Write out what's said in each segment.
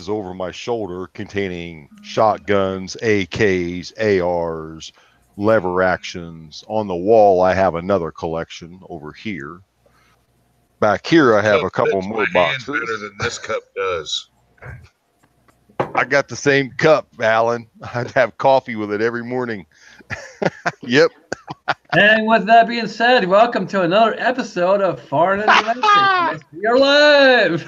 over my shoulder containing shotguns, AKs, ARs, lever actions. On the wall, I have another collection over here. Back here, I have a couple more boxes. Better than this cup does. I got the same cup, Alan. I'd have coffee with it every morning. Yep. And with that being said, welcome to another episode of Foreign and Domestic. You're live.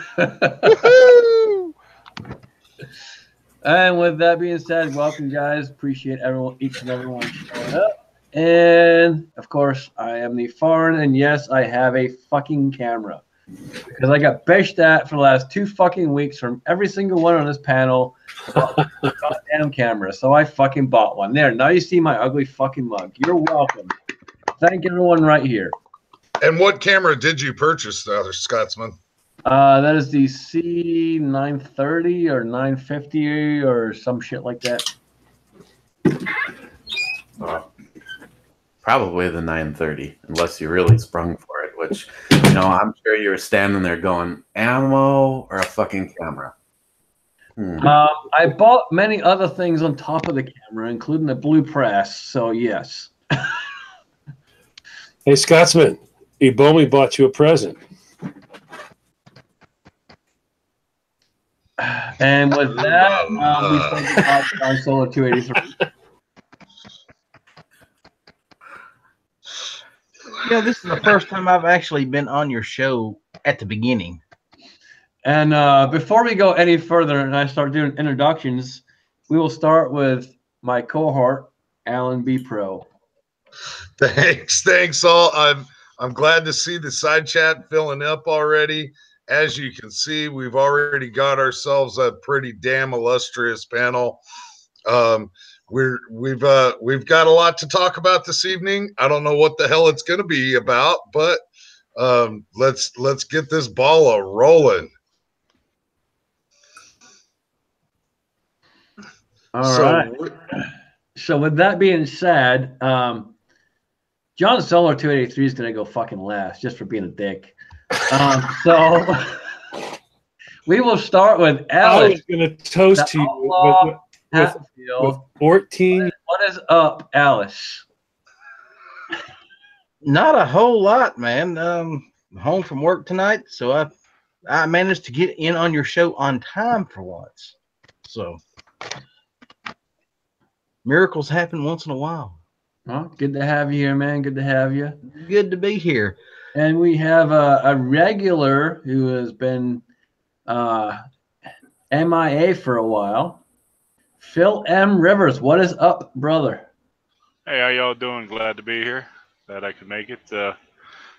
And with that being said, welcome, guys. Appreciate everyone, each and everyone showing up. And of course, I am the Foreign, and yes, I have a fucking camera because I got bashed at for the last 2 fucking weeks from every single one on this panel about the goddamn camera. So I fucking bought one. There, now you see my ugly fucking mug. You're welcome. Thank everyone right here. And what camera did you purchase, the other Scotsman? That is the C930 or 950 or some shit like that. Probably the 930, unless you really sprung for it, which, you know, I'm sure you were standing there going, ammo or a fucking camera? I bought many other things on top of the camera, including the blue press, so yes. Hey, Scotsman, Ebomi bought you a present. And with that, we start the on Solo 283. You know, this is the first time I've actually been on your show at the beginning. And before we go any further and I start doing introductions, we will start with my cohort, Alan B. Pro. Thanks all. I'm glad to see the side chat filling up already. As you can see, we've already got ourselves a pretty damn illustrious panel. We've got a lot to talk about this evening. I don't know what the hell it's going to be about, but let's get this ball a rolling. All right. So with that being said, John Solo 283 is going to go fucking last just for being a dick. So we will start with Alex. I was going to toast you with 14. What is up, Alice? Not a whole lot, man. Home from work tonight, so I managed to get in on your show on time for once. So miracles happen once in a while. Well, good to have you here, man. Good to have you. Good to be here. And we have a regular who has been MIA for a while. Phil M. Rivers, what is up, brother? Hey, how y'all doing? Glad to be here. Glad I could make it.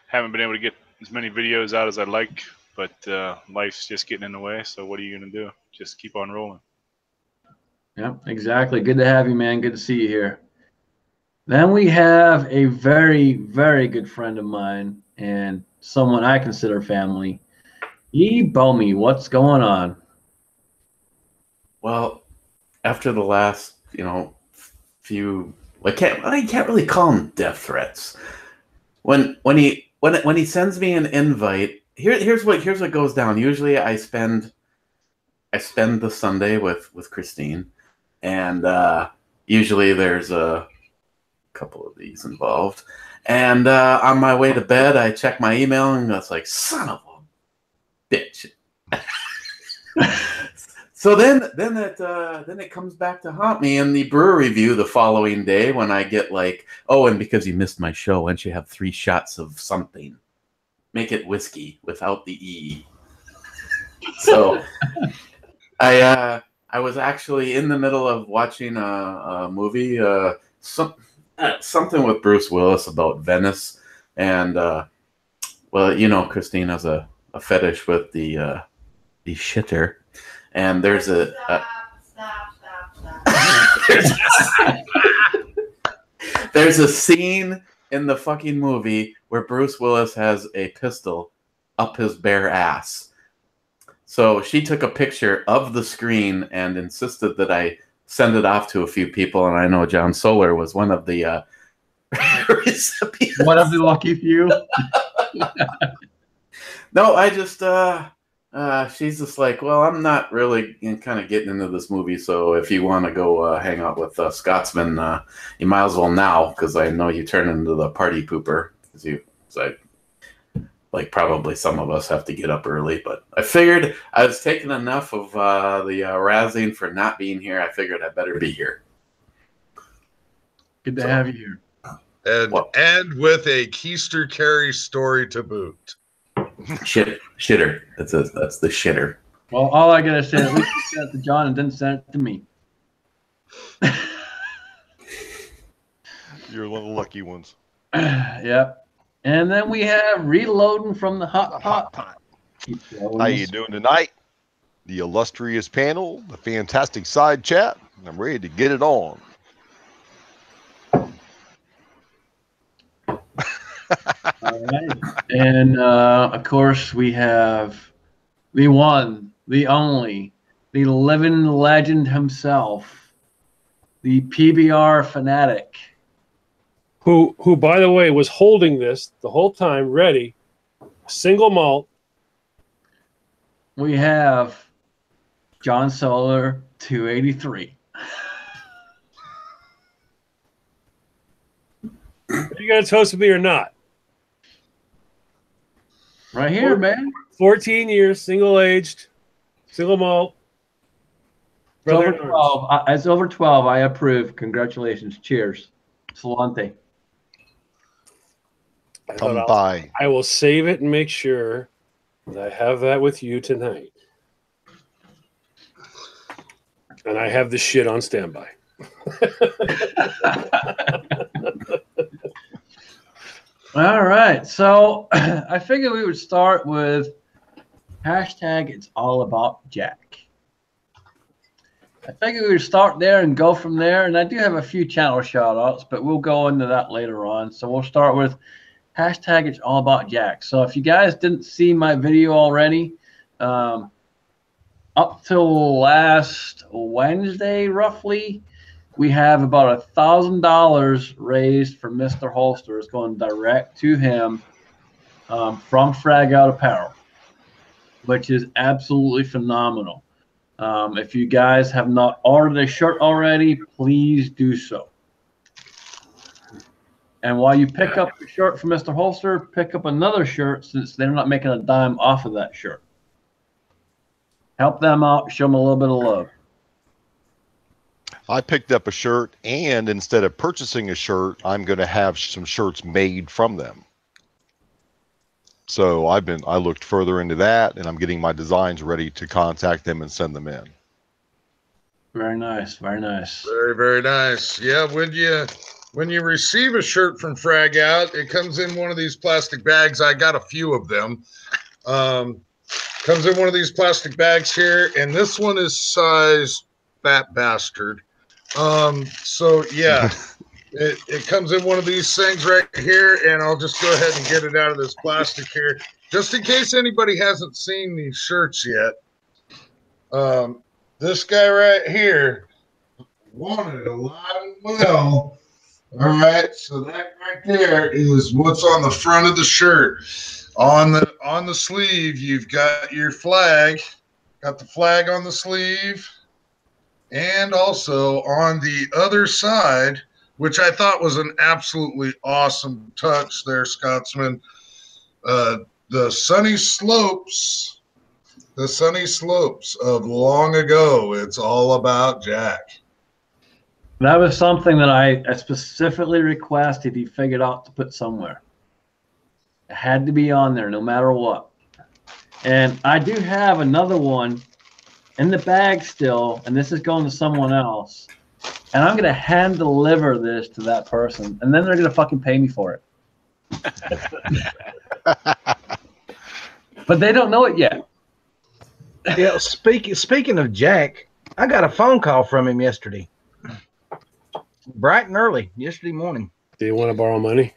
Haven't been able to get as many videos out as I'd like, but life's just getting in the way. So what are you going to do? Just keep on rolling. Yeah, exactly. Good to have you, man. Good to see you here. Then we have a very, very good friend of mine and someone I consider family. Ebomi, what's going on? Well, after the last, few, I can't really call them death threats. When he sends me an invite, here's what goes down. Usually, I spend the Sunday with Christine, and usually there's a couple of these involved. And on my way to bed, I check my email, and it's like, son of a bitch. So then it comes back to haunt me in the brew review the following day when I get like, oh, and because you missed my show, why don't you have 3 shots of something? Make it whiskey without the E. So I was actually in the middle of watching a movie, something with Bruce Willis about Venice, and Christine has a fetish with the shitter. And there's there's a scene in the fucking movie where Bruce Willis has a pistol up his bare ass. So she took a picture of the screen and insisted that I send it off to a few people. And I know John Solar was one of the recipients. One of the lucky few. No, I she's just like, well, I'm not really kind of getting into this movie, so if you want to go hang out with Scotsman, you might as well now, because I know you turn into the party pooper. Like probably some of us have to get up early, but I figured I was taking enough of the razzing for not being here. I figured I better be here. Good to have you here. And with a Keister Carey story to boot. Shitter. That's the shitter. Well, all I gotta say, at least you sent it to John and didn't send it to me. You're one of the lucky ones. Yep. And then we have reloading from the hot pot. How you doing tonight? The illustrious panel, the fantastic side chat. I'm ready to get it on. All right. And of course, we have the one, the only, the living legend himself, the PBR fanatic. Who, by the way, was holding this the whole time, ready, single malt. We have John Solar, 283. You got a toast with me or not? Right here, man. 14 years, single-aged, single malt. It's over 12. It's over 12. I approve. Congratulations. Cheers. Salante. Come by. I will save it and make sure that I have that with you tonight. And I have the shit on standby. All right. So I figured we would start with hashtag It's All About Jack. I figured we would start there and go from there. And I do have a few channel shout outs, but we'll go into that later on. So we'll start with hashtag It's All About Jack. So if you guys didn't see my video already, up till last Wednesday, roughly, we have about $1,000 raised for Mr. Holster. It's going direct to him from Frag Out Apparel, which is absolutely phenomenal. If you guys have not ordered a shirt already, please do so. And while you pick up the shirt from Mr. Holster, pick up another shirt since they're not making a dime off of that shirt. Help them out. Show them a little bit of love. I picked up a shirt, and instead of purchasing a shirt, I'm going to have some shirts made from them. So I looked further into that, and I'm getting my designs ready to contact them and send them in. Very nice. Very nice. Very, very nice. Yeah, when you receive a shirt from Frag Out, it comes in one of these plastic bags. I got a few of them. Comes in one of these plastic bags here, and this one is size fat bastard. So yeah, it comes in one of these things right here, and I'll just go ahead and get it out of this plastic here, just in case anybody hasn't seen these shirts yet. This guy right here wanted a lot of well. All right, so that right there is what's on the front of the shirt. On the sleeve, you've got your flag. Got the flag on the sleeve. And also on the other side, which I thought was an absolutely awesome touch there, Scotsman. The sunny slopes of long ago. It's all about Jack. That was something that I specifically requested he figured out to put somewhere. It had to be on there no matter what. And I do have another one in the bag still, and this is going to someone else. And I'm going to hand deliver this to that person, and then they're going to fucking pay me for it. But they don't know it yet. Yeah, speaking of Jack, I got a phone call from him yesterday. Bright and early, yesterday morning. Do you want to borrow money?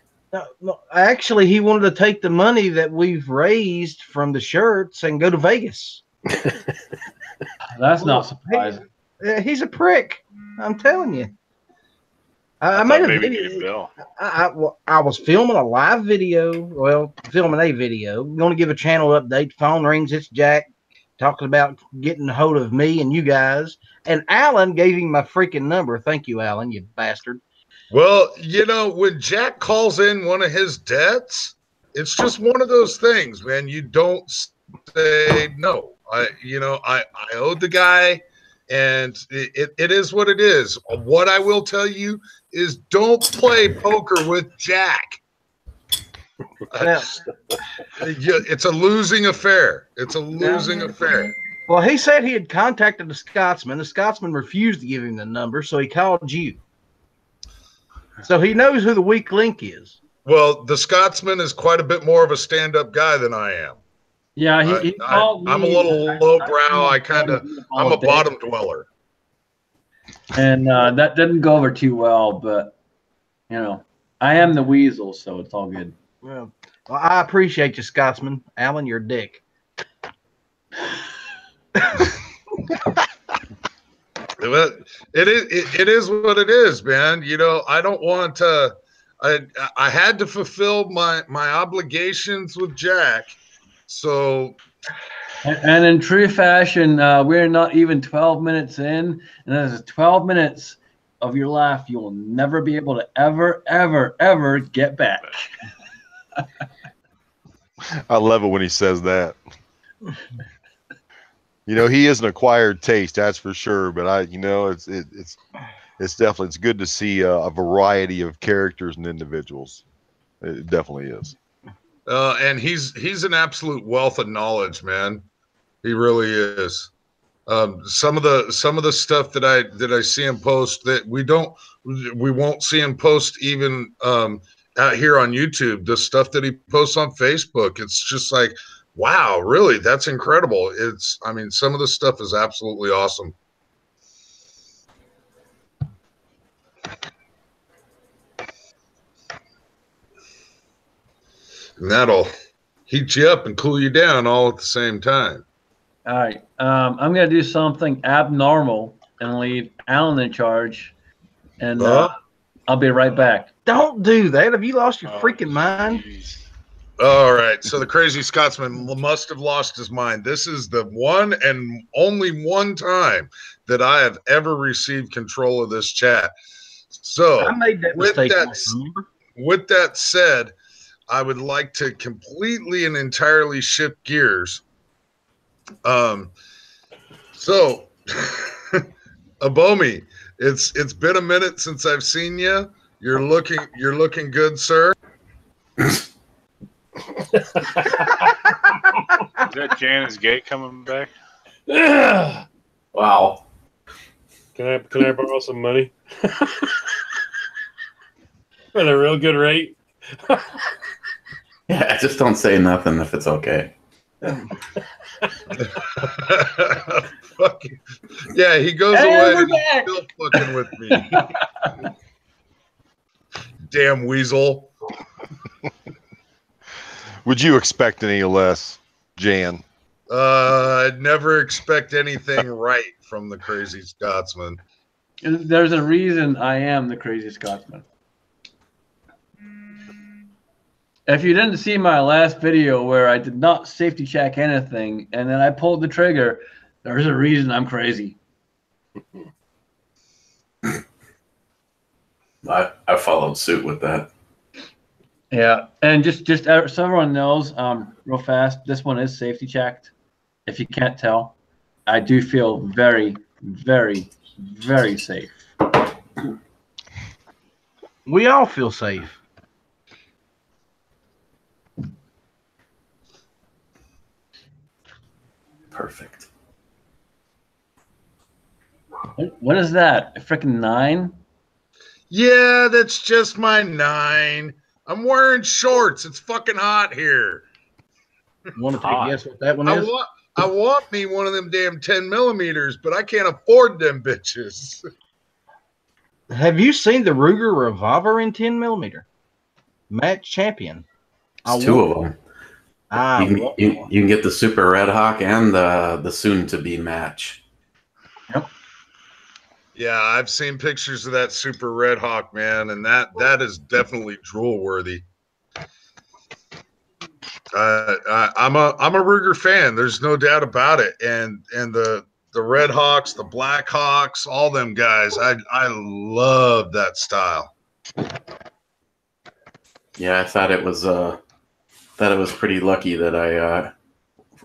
No, actually, he wanted to take the money that we've raised from the shirts and go to Vegas. That's not surprising. He's a prick. I'm telling you. I made a video. I was filming a live video. Well, filming a video. I'm going to give a channel update. Phone rings. It's Jack. talking about getting a hold of me and you guys. And Alan gave him my freaking number. Thank you, Alan, you bastard. Well, you know, when Jack calls in one of his debts, it's just one of those things, man. You don't say no. I owed the guy, and it is what it is. What I will tell you is don't play poker with Jack. It's a losing affair. It's a losing affair. Well, he said he had contacted the Scotsman. The Scotsman refused to give him the number, so he called you. So he knows who the weak link is. Well, the Scotsman is quite a bit more of a stand-up guy than I am. Yeah, he called me. I'm a little lowbrow. I'm a bottom dweller. And that didn't go over too well, but, you know, I am the weasel, so it's all good. Well, I appreciate you, Scotsman. Alan, you're a dick. It is what it is, man. You know, I don't want to. I had to fulfill my obligations with Jack, so. And in true fashion, we're not even 12 minutes in, and that is 12 minutes of your life you will never be able to ever get back. I love it when he says that. You know, he is an acquired taste, that's for sure. But it's definitely, it's good to see a variety of characters and individuals. It definitely is. And he's an absolute wealth of knowledge, man. He really is. Some of the stuff that I see him post that we won't see him post even out here on YouTube. The stuff that he posts on Facebook, it's just like, wow, really? That's incredible. Some of the stuff is absolutely awesome. And that'll heat you up and cool you down all at the same time. All right. I'm going to do something abnormal and leave Alan in charge. And I'll be right back. Don't do that. Have you lost your freaking mind? Geez. All right. So the crazy Scotsman must have lost his mind. This is the one and only one time that I have ever received control of this chat. So I made that mistake. With that said, I would like to completely and entirely shift gears. So Abomi, it's been a minute since I've seen you. You're looking good, sir. Is that Janice Gate coming back? Wow. Can I borrow some money? At a real good rate. Yeah, just don't say nothing if it's okay. Yeah, he goes away and he's still fucking with me. Damn weasel. Would you expect any less, Jan? I'd never expect anything right from the crazy Scotsman. There's a reason I am the crazy Scotsman. If you didn't see my last video where I did not safety check anything and then I pulled the trigger, there's a reason I'm crazy. I followed suit with that. Yeah, and just so everyone knows, real fast, this one is safety checked. If you can't tell, I do feel very, very, very safe. We all feel safe. Perfect. What is that? A freaking 9? Yeah, that's just my 9. I'm wearing shorts. It's fucking hot here. Want to take a guess what that one is? I want me one of them damn 10 millimeters, but I can't afford them bitches. Have you seen the Ruger revolver in 10 millimeter? Match champion. It's two of them. You can get the Super Red Hawk and the soon-to-be match. Yep. Yeah, I've seen pictures of that Super Red Hawk, man, and that is definitely drool worthy. I'm a Ruger fan. There's no doubt about it. And the Red Hawks, the Black Hawks, all them guys. I love that style. Yeah, I thought it was pretty lucky that I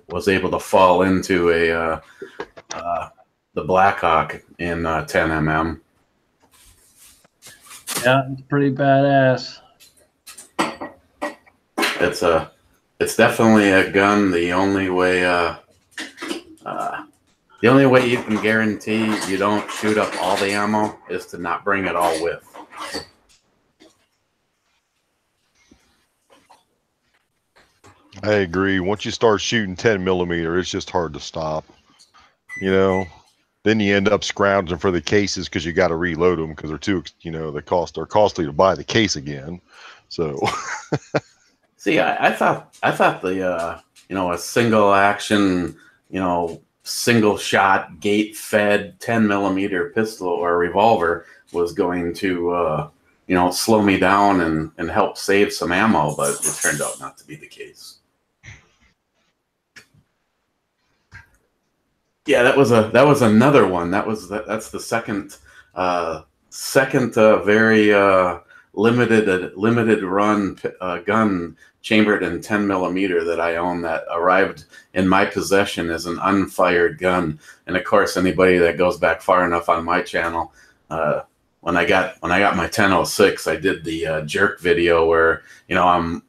was able to fall into the Blackhawk in 10mm. Yeah, it's pretty badass. It's definitely a gun. The only way you can guarantee you don't shoot up all the ammo is to not bring it all with. I agree. Once you start shooting 10mm, it's just hard to stop. You know, then you end up scrounging for the cases because you got to reload them because they're too, they're costly to buy the case again. So, see, I thought the a single action, single shot gate fed 10mm pistol or revolver was going to slow me down and help save some ammo, but it turned out not to be the case. Yeah, that was another one. That's the second very limited run gun chambered in 10mm that I own that arrived in my possession as an unfired gun. And of course, anybody that goes back far enough on my channel, when I got my 1006, I did the jerk video where I'm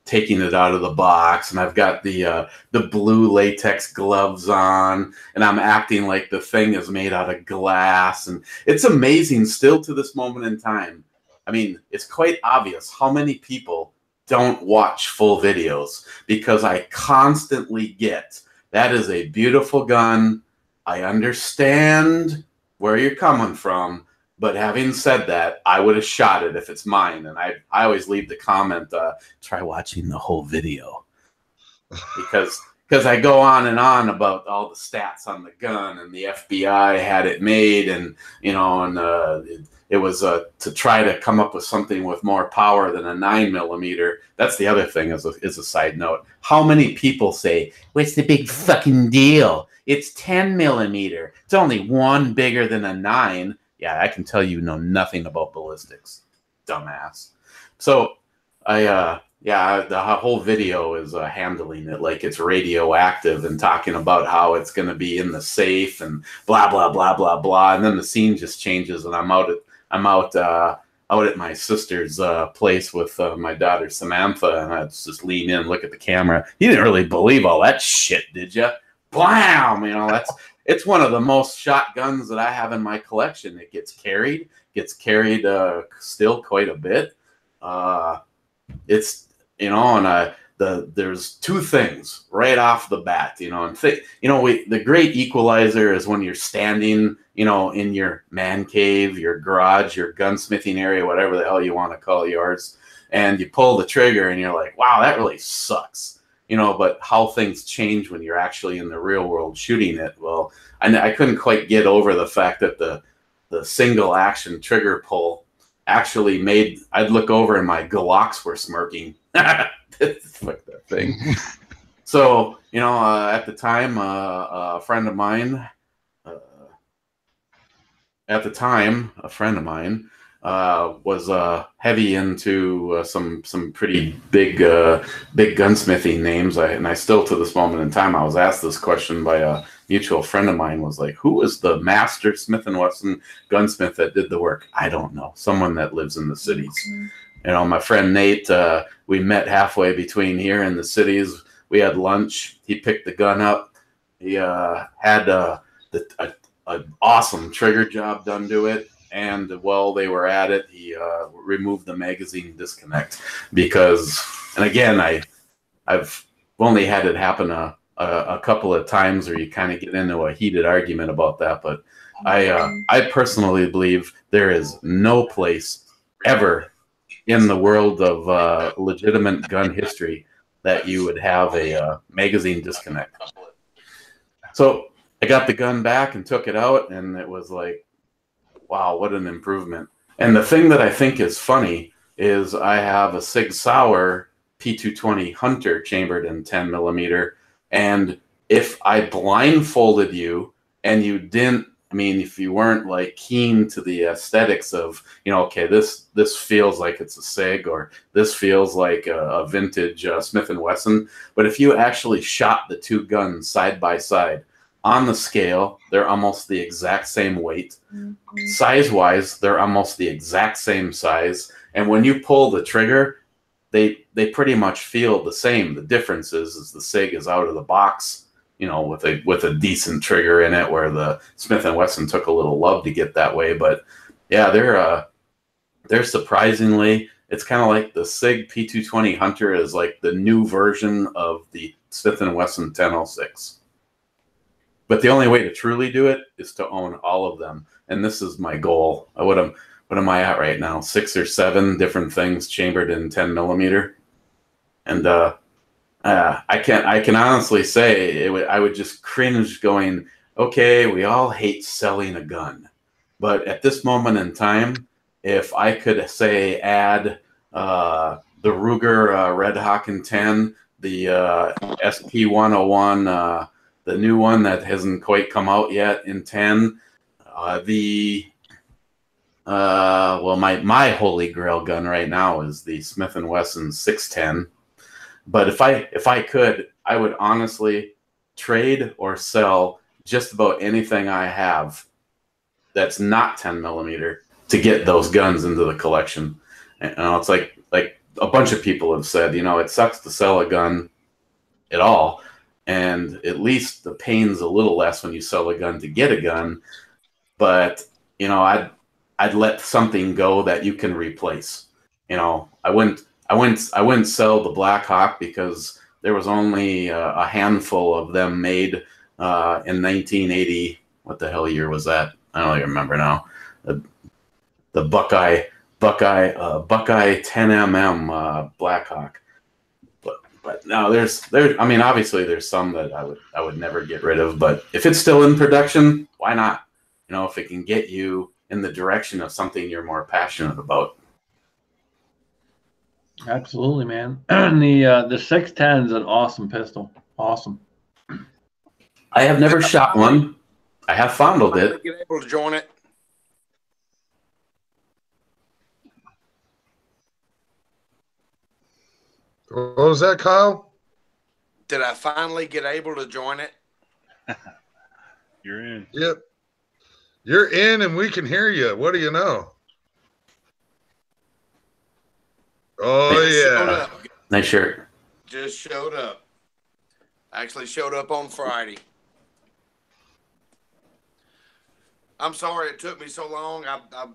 taking it out of the box, and I've got the blue latex gloves on, and I'm acting like the thing is made out of glass. And it's amazing still to this moment in time. I mean, it's quite obvious how many people don't watch full videos because I constantly get, that is a beautiful gun. I understand where you're coming from. But having said that, I would have shot it if it's mine. And I always leave the comment, try watching the whole video. Because I go on and on about all the stats on the gun, and the FBI had it made, and it was to try to come up with something with more power than a 9mm. That's the other thing is a side note. How many people say, what's the big fucking deal? It's 10mm. It's only one bigger than a 9. Yeah, I can tell you know nothing about ballistics, dumbass. So the whole video is handling it like it's radioactive and talking about how it's going to be in the safe and blah blah blah blah blah. And then the scene just changes, and I'm out at my sister's place with my daughter Samantha, and I just lean in, look at the camera. You didn't really believe all that shit, did you? Blam! It's one of the most shot guns that I have in my collection. It gets carried still quite a bit. There's two things right off the bat, the great equalizer is when you're standing, in your man cave, your garage, your gunsmithing area, whatever the hell you want to call yours, and you pull the trigger and you're like, wow, that really sucks. But how things change when you're actually in the real world shooting it. Well, I couldn't quite get over the fact that the single action trigger pull actually made, I'd look over and my Glocks were smirking. Fuck that thing. So, at the time, a friend of mine was heavy into some pretty big gunsmithing names. And I still, to this moment in time, I was asked this question by a mutual friend of mine, was like, who was the master Smith & Wesson gunsmith that did the work? I don't know. Someone that lives in the cities. My friend Nate, we met halfway between here and the cities. We had lunch. He picked the gun up. He had an awesome trigger job done to it. And while they were at it, he removed the magazine disconnect because, and again, I've only had it happen a couple of times, or you kind of get into a heated argument about that. But I personally believe there is no place ever in the world of legitimate gun history that you would have a magazine disconnect. So I got the gun back and took it out, and it was like, wow, what an improvement. And the thing that I think is funny is I have a Sig Sauer P220 Hunter chambered in 10 millimeter. And if I blindfolded you and you didn't, I mean, if you weren't like keen to the aesthetics of, okay, this feels like it's a SIG, or this feels like a vintage Smith & Wesson. But if you actually shot the two guns side by side on the scale, they're almost the exact same weight. Size-wise, they're almost the exact same size. And when you pull the trigger, they pretty much feel the same. The difference is the SIG is out of the box, with a decent trigger in it, where the Smith & Wesson took a little love to get that way. But yeah, they're surprisingly, it's kind of like the SIG P220 Hunter is like the new version of the Smith & Wesson 1006. But the only way to truly do it is to own all of them. And this is my goal. What am I at right now? 6 or 7 different things chambered in 10 millimeter. And I can honestly say I would just cringe going, okay, we all hate selling a gun. But at this moment in time, if I could say add the Ruger Red Hawk in 10, the SP101, the new one that hasn't quite come out yet in 10, my holy grail gun right now is the Smith & Wesson 610. But if I could, I would honestly trade or sell just about anything I have that's not 10 millimeter to get those guns into the collection. And it's like a bunch of people have said, it sucks to sell a gun at all, and at least the pain's a little less when you sell a gun to get a gun. But I'd let something go that you can replace. I wouldn't sell the Black Hawk because there was only a handful of them made in 1980. What the hell year was that? I don't even remember now. The Buckeye 10mm Black Hawk. But no, obviously there's some that I would never get rid of. But if it's still in production, why not? If it can get you in the direction of something you're more passionate about. Absolutely, man. The 610 is an awesome pistol. Awesome. I have never shot one. I have fondled it. Get able to join it. What was that, Kyle? Did I finally get able to join it? You're in. Yep. You're in and we can hear you. What do you know? Oh, yeah. Nice shirt. Just showed up. Actually showed up on Friday. I'm sorry it took me so long. I'm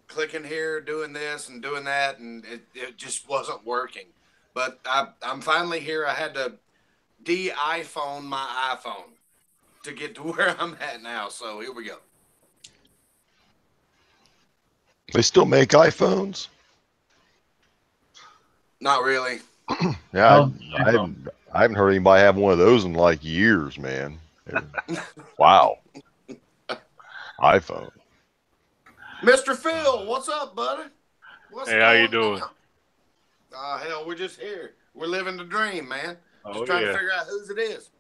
clicking here, doing this and doing that, and it just wasn't working. But I'm finally here. I had to de-iPhone my iPhone to get to where I'm at now. So here we go. They still make iPhones? Not really. Yeah, I haven't heard anybody have one of those in like years, man. Wow. iPhone. Mr. Phil, what's up, buddy? Hey, how you doing? Hell, we're just here. We're living the dream, man. Oh, just trying to figure out whose it is.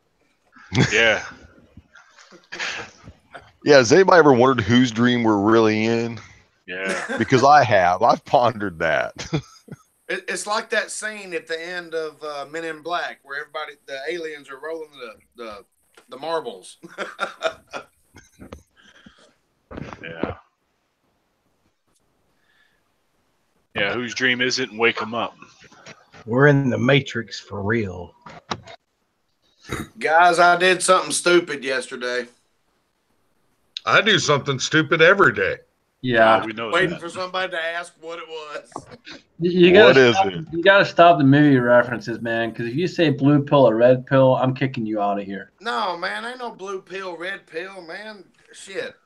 Yeah. Yeah, has anybody ever wondered whose dream we're really in? Yeah. Because I've pondered that. It's like that scene at the end of Men in Black where the aliens are rolling the marbles. Yeah. Yeah, whose dream is it? And wake them up. We're in the Matrix for real. Guys, I did something stupid yesterday. I do something stupid every day. Yeah. We know Waiting that. for somebody to ask what it was. You gotta stop the movie references, man. Because if you say blue pill or red pill, I'm kicking you out of here. No, man, ain't no blue pill, red pill, man. Shit.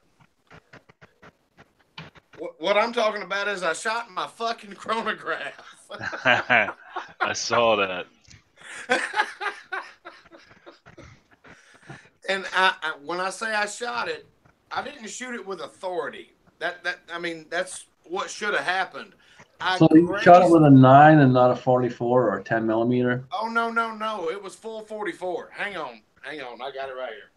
What I'm talking about is I shot my fucking chronograph. I saw that. And when I say I shot it, I didn't shoot it with authority. That's what should have happened. So you shot it with a 9 and not a 44 or a 10 millimeter? Oh, no. It was full 44. Hang on. I got it right here.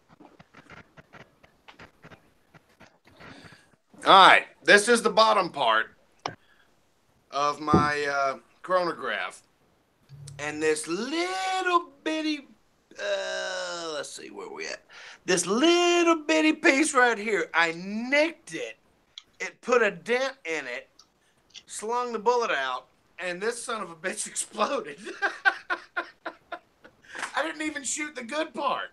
All right. This is the bottom part of my chronograph. And this little bitty, let's see where we at. This little bitty piece right here, I nicked it. It put a dent in it, slung the bullet out, and this son of a bitch exploded. I didn't even shoot the good part.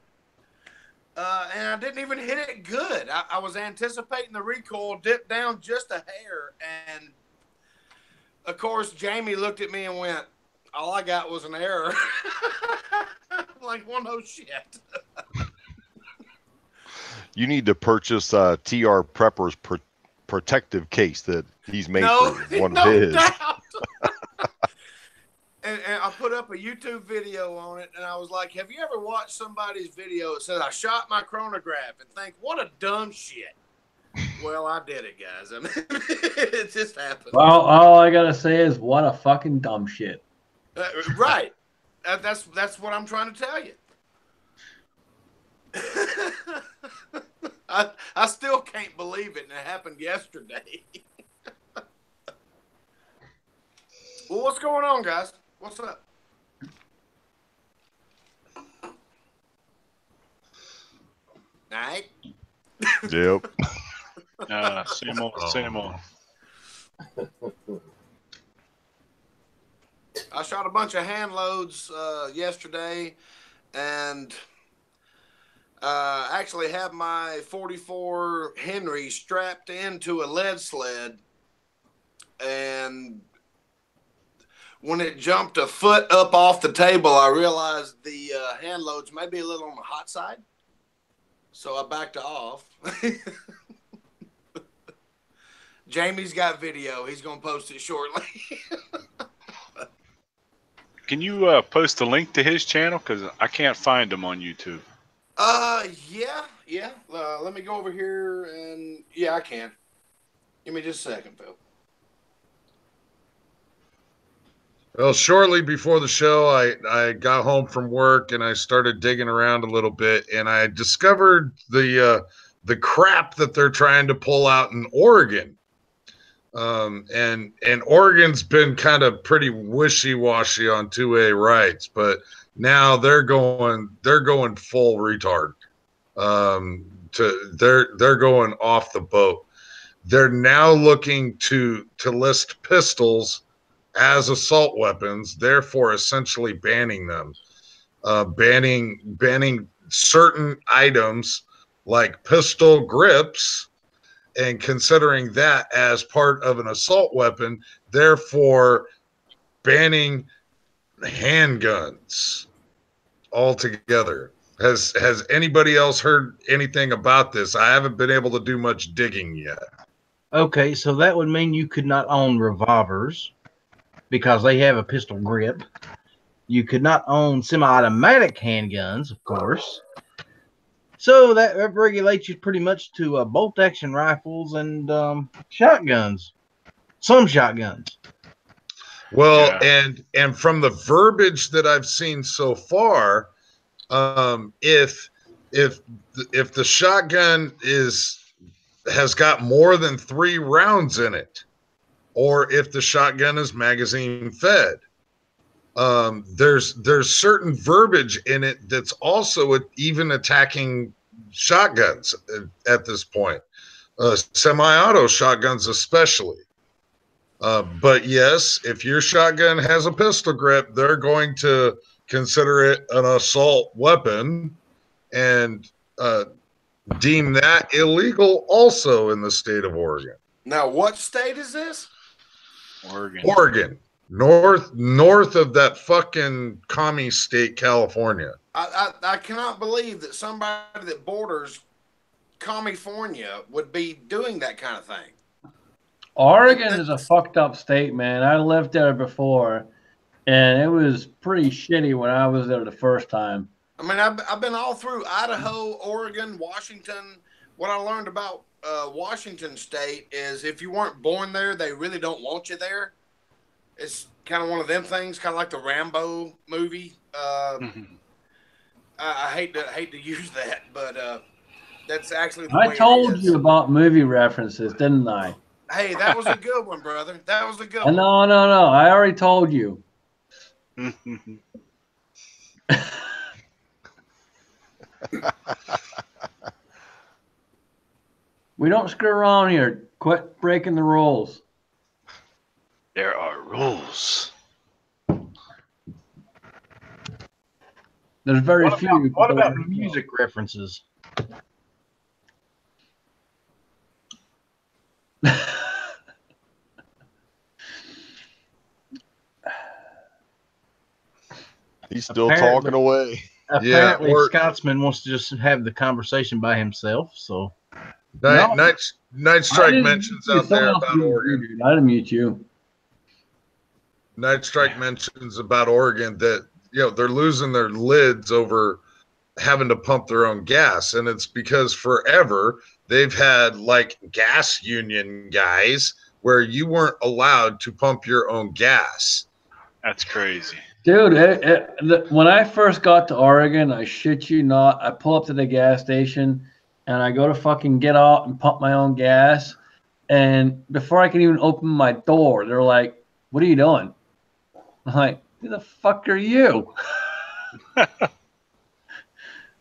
And I didn't even hit it good. I was anticipating the recoil, dipped down just a hair, and of course, Jamie looked at me and went, all I got was an error. I'm like, well, no shit. You need to purchase TR Prepper's protective case that he's made for one of his. And I put up a YouTube video on it, and I was like, have you ever watched somebody's video that says, I shot my chronograph, and think, what a dumb shit. Well, I did it, guys. I mean, it just happened. Well, all I got to say is, what a fucking dumb shit. Right. That's what I'm trying to tell you. I still can't believe it, and it happened yesterday. Well, what's going on, guys? What's up? Night. Yep. Same old. I shot a bunch of hand loads yesterday, and actually have my 44 Henry strapped into a lead sled, and when it jumped a foot up off the table, I realized the hand loads may be a little on the hot side, so I backed off. Jamie's got video. He's going to post it shortly. Can you post a link to his channel? Because I can't find him on YouTube. Yeah. Let me go over here and I can. Give me just a second, Phil. Well, shortly before the show, I got home from work and I started digging around a little bit, and I discovered the crap that they're trying to pull out in Oregon. And Oregon's been kind of pretty wishy-washy on 2A rights, but now they're going full retard. They're going off the boat. They're now looking to list pistols as assault weapons, therefore essentially banning them, banning certain items like pistol grips, and considering that as part of an assault weapon, therefore banning handguns altogether. Has anybody else heard anything about this? I haven't been able to do much digging yet. Okay, so that would mean you could not own revolvers because they have a pistol grip. You could not own semi-automatic handguns, of course. So that regulates you pretty much to bolt-action rifles and shotguns. Some shotguns. Well, yeah. and from the verbiage that I've seen so far, if the shotgun has got more than 3 rounds in it, or if the shotgun is magazine fed, there's certain verbiage in it that's also even attacking shotguns at this point, semi-auto shotguns especially. But yes, if your shotgun has a pistol grip, they're going to consider it an assault weapon and deem that illegal also in the state of Oregon. Now, what state is this? Oregon. North of that fucking commie state, California. I cannot believe that somebody that borders California would be doing that kind of thing. Oregon is a fucked up state, man. I lived there before, and it was pretty shitty when I was there the first time. I mean, I've been all through Idaho, Oregon, Washington. What I learned about Washington State is if you weren't born there, they really don't want you there. It's kind of one of them things, kind of like the Rambo movie. I hate to use that, but that's actually the way I told it is. you about movie references, didn't I? Hey, that was a good one, brother. That was a good one. No. I already told you. We don't screw around here. Quit breaking the rules. There are rules. There's very few. What about music references? He's still Apparently- talking away. Apparently, or- Scotsman wants to just have the conversation by himself. So Night I Strike didn't mentions mute you. out there Someone else about muted you, Oregon. dude. I didn't mute you. Night Strike mentions about Oregon that they're losing their lids over having to pump their own gas, and it's because forever they've had like gas union guys where you weren't allowed to pump your own gas. That's crazy. Dude, when I first got to Oregon, I shit you not, I pull up to the gas station and I go to fucking get out and pump my own gas. And before I can even open my door, they're like, "What are you doing?" I'm like, "Who the fuck are you?"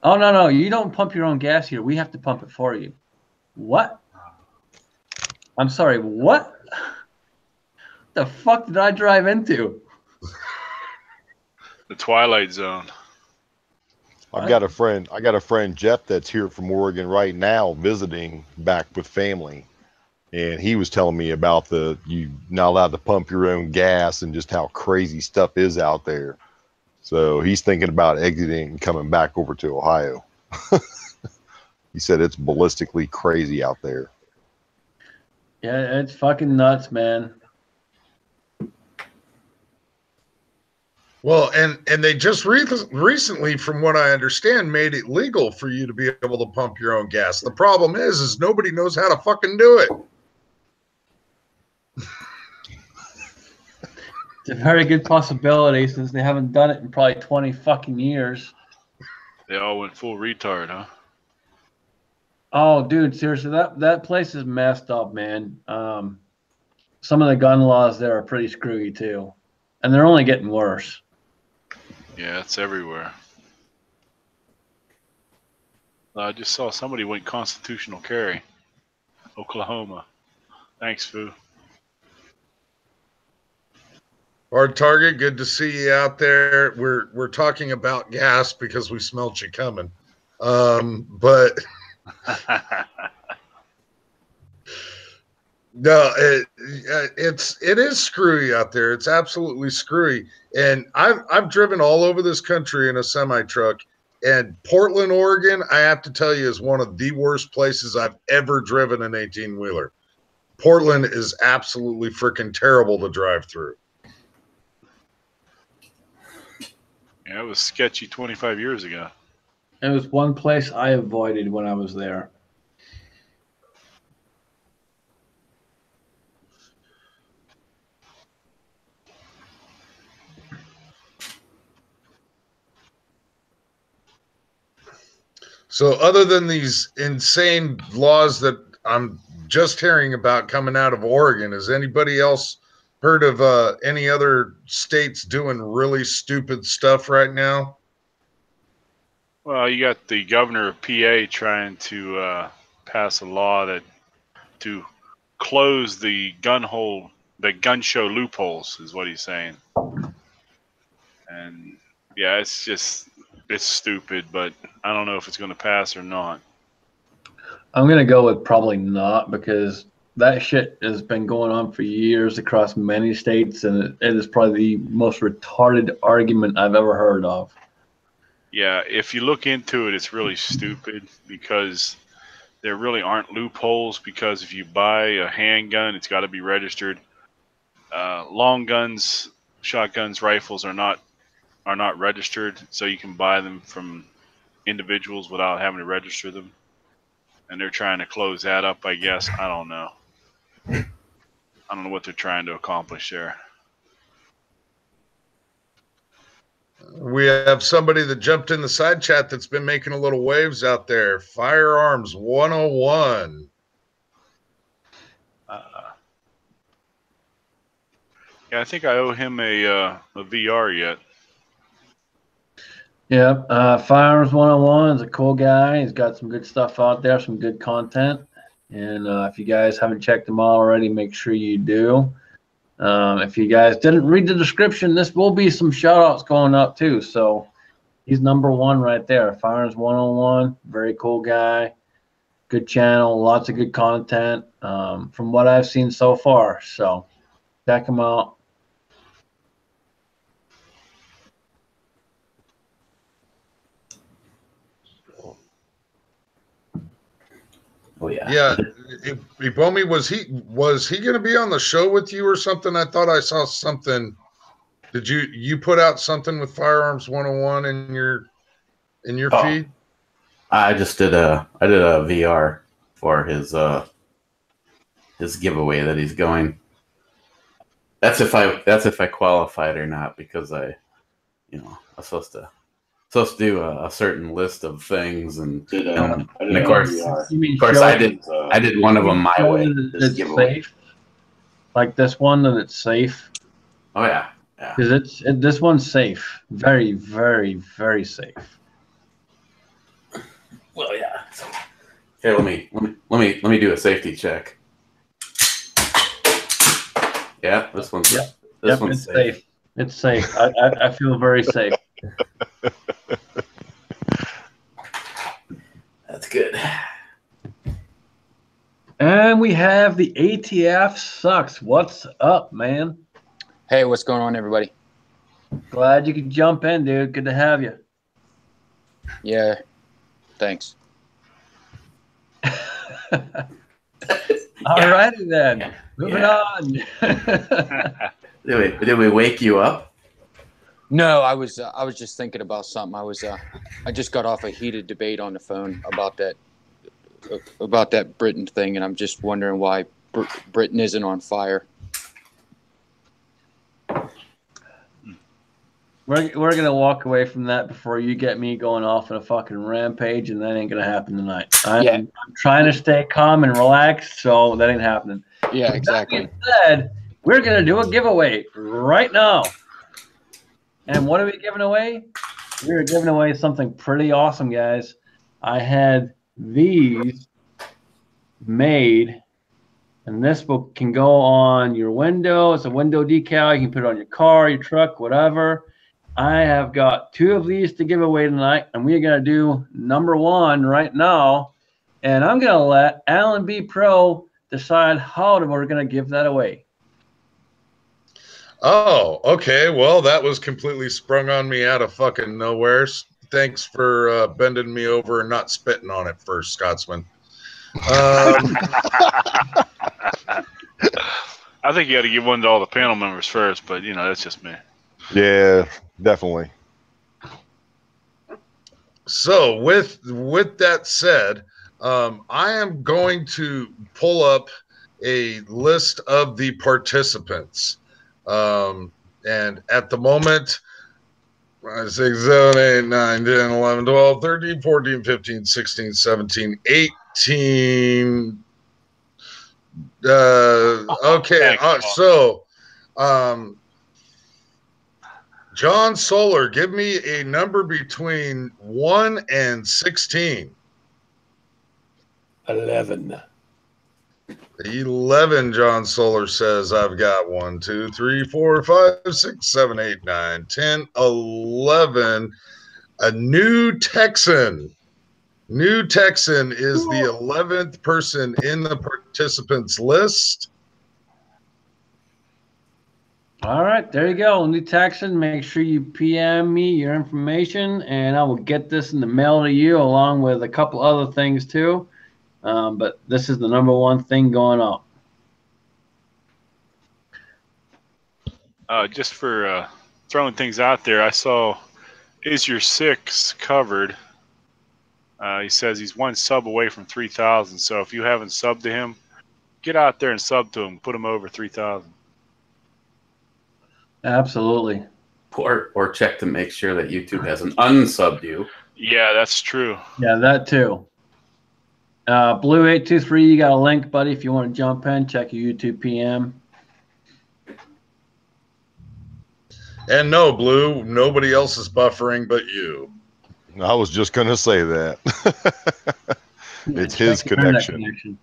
"Oh, no, you don't pump your own gas here. We have to pump it for you." "What?" "I'm sorry, what? The fuck did I drive into?" The Twilight Zone. I got a friend Jeff that's here from Oregon right now visiting back with family, and he was telling me about you not allowed to pump your own gas and just how crazy stuff is out there. So he's thinking about exiting and coming back over to Ohio. He said it's ballistically crazy out there. Yeah, it's fucking nuts, man. Well, and they just recently, from what I understand, made it legal for you to be able to pump your own gas. The problem is nobody knows how to fucking do it. It's a very good possibility since they haven't done it in probably 20 fucking years. They all went full retard, huh? Oh, dude, seriously, that place is messed up, man. Some of the gun laws there are pretty screwy too, and they're only getting worse. Yeah, it's everywhere. I just saw somebody went constitutional carry. Oklahoma. Thanks, Fu. Hard Target, good to see you out there. We're talking about gas because we smelled you coming. But no, it is screwy out there. It's absolutely screwy. And I've driven all over this country in a semi truck. And Portland, Oregon, I have to tell you, is one of the worst places I've ever driven an 18-wheeler. Portland is absolutely freaking terrible to drive through. Yeah, it was sketchy 25 years ago. It was one place I avoided when I was there. So other than these insane laws that I'm just hearing about coming out of Oregon, has anybody else heard of any other states doing really stupid stuff right now? Well, you got the governor of PA trying to pass a law to close the gun show loopholes, is what he's saying. And yeah, it's stupid, but I don't know if it's going to pass or not. I'm going to go with probably not, because that shit has been going on for years across many states, and it is probably the most retarded argument I've ever heard of. Yeah, if you look into it, it's really stupid because there really aren't loopholes, because if you buy a handgun, it's got to be registered. Long guns, shotguns, rifles are not registered, so you can buy them from individuals without having to register them. And they're trying to close that up, I guess. I don't know. I don't know what they're trying to accomplish there. We have somebody that jumped in the side chat that's been making a little waves out there. Firearms 101. Yeah, I think I owe him a VR yet. Yep. Firearms 101 is a cool guy. He's got some good stuff out there, some good content. And if you guys haven't checked them out already, make sure you do. If you guys didn't read the description, this will be some shout outs going up too. So he's #1 right there. Firearms 101, very cool guy. Good channel, lots of good content from what I've seen so far. So check him out. Oh yeah. Yeah. Ibomi, was he going to be on the show with you or something? I thought I saw something. Did you put out something with Firearms 101 in your feed? I just did a VR for his giveaway that he's going. That's if I qualified or not, because I'm supposed to do a certain list of things, and of course I did one of them my way. It's safe, like this one, that it's safe. Oh yeah, because this one's safe, very, very, very safe. Well, yeah. Okay, let me do a safety check. Yeah, this one's one's safe. It's safe. I feel very safe. That's good. And we have the ATF sucks. What's up, man? Hey, what's going on, everybody? Glad you could jump in, dude. Good to have you. Yeah, thanks. All righty then. Moving on. Did we wake you up? No, I was just thinking about something. I just got off a heated debate on the phone about that Britain thing, and I'm just wondering why Britain isn't on fire. We're gonna walk away from that before you get me going off on a fucking rampage, and that ain't gonna happen tonight. I'm trying to stay calm and relaxed, so that ain't happening. Yeah, exactly. That being said, we're gonna do a giveaway right now. And what are we giving away? We're giving away something pretty awesome, guys. I had these made, and this can go on your window. It's a window decal. You can put it on your car, your truck, whatever. I have got 2 of these to give away tonight, and we're going to do #1 right now. And I'm going to let Alan B. Pro decide how we're going to give that away. Oh, okay. Well, that was completely sprung on me out of fucking nowhere. Thanks for bending me over and not spitting on it first, Scotsman. I think you got to give one to all the panel members first, but that's just me. Yeah, definitely. So with that said, I am going to pull up a list of the participants. And at the moment, 5, 6, 7, 8, 9, 10, 11, 12, 13, 14, 15, 16, 17, 18. Okay. So, John Solar, give me a number between 1 and 16. 11. 11, John Solar says. I've got 1, 2, 3, 4, 5, 6, 7, 8, 9, 10, 11. A New Texan. New Texan is the 11th person in the participants list. All right, there you go. New Texan, make sure you PM me your information, and I will get this in the mail to you along with a couple other things too. But this is the #1 thing going on. Just for throwing things out there, I saw Is Your Six covered. He says he's 1 sub away from 3,000. So if you haven't subbed to him, get out there and sub to him. Put him over 3,000. Absolutely. Or check to make sure that YouTube hasn't unsubbed you. Yeah, that's true. Yeah, that too. Blue823, you got a link, buddy. If you want to jump in, check your YouTube PM. And no, Blue, nobody else is buffering but you. I was just going to say that. It's his connection.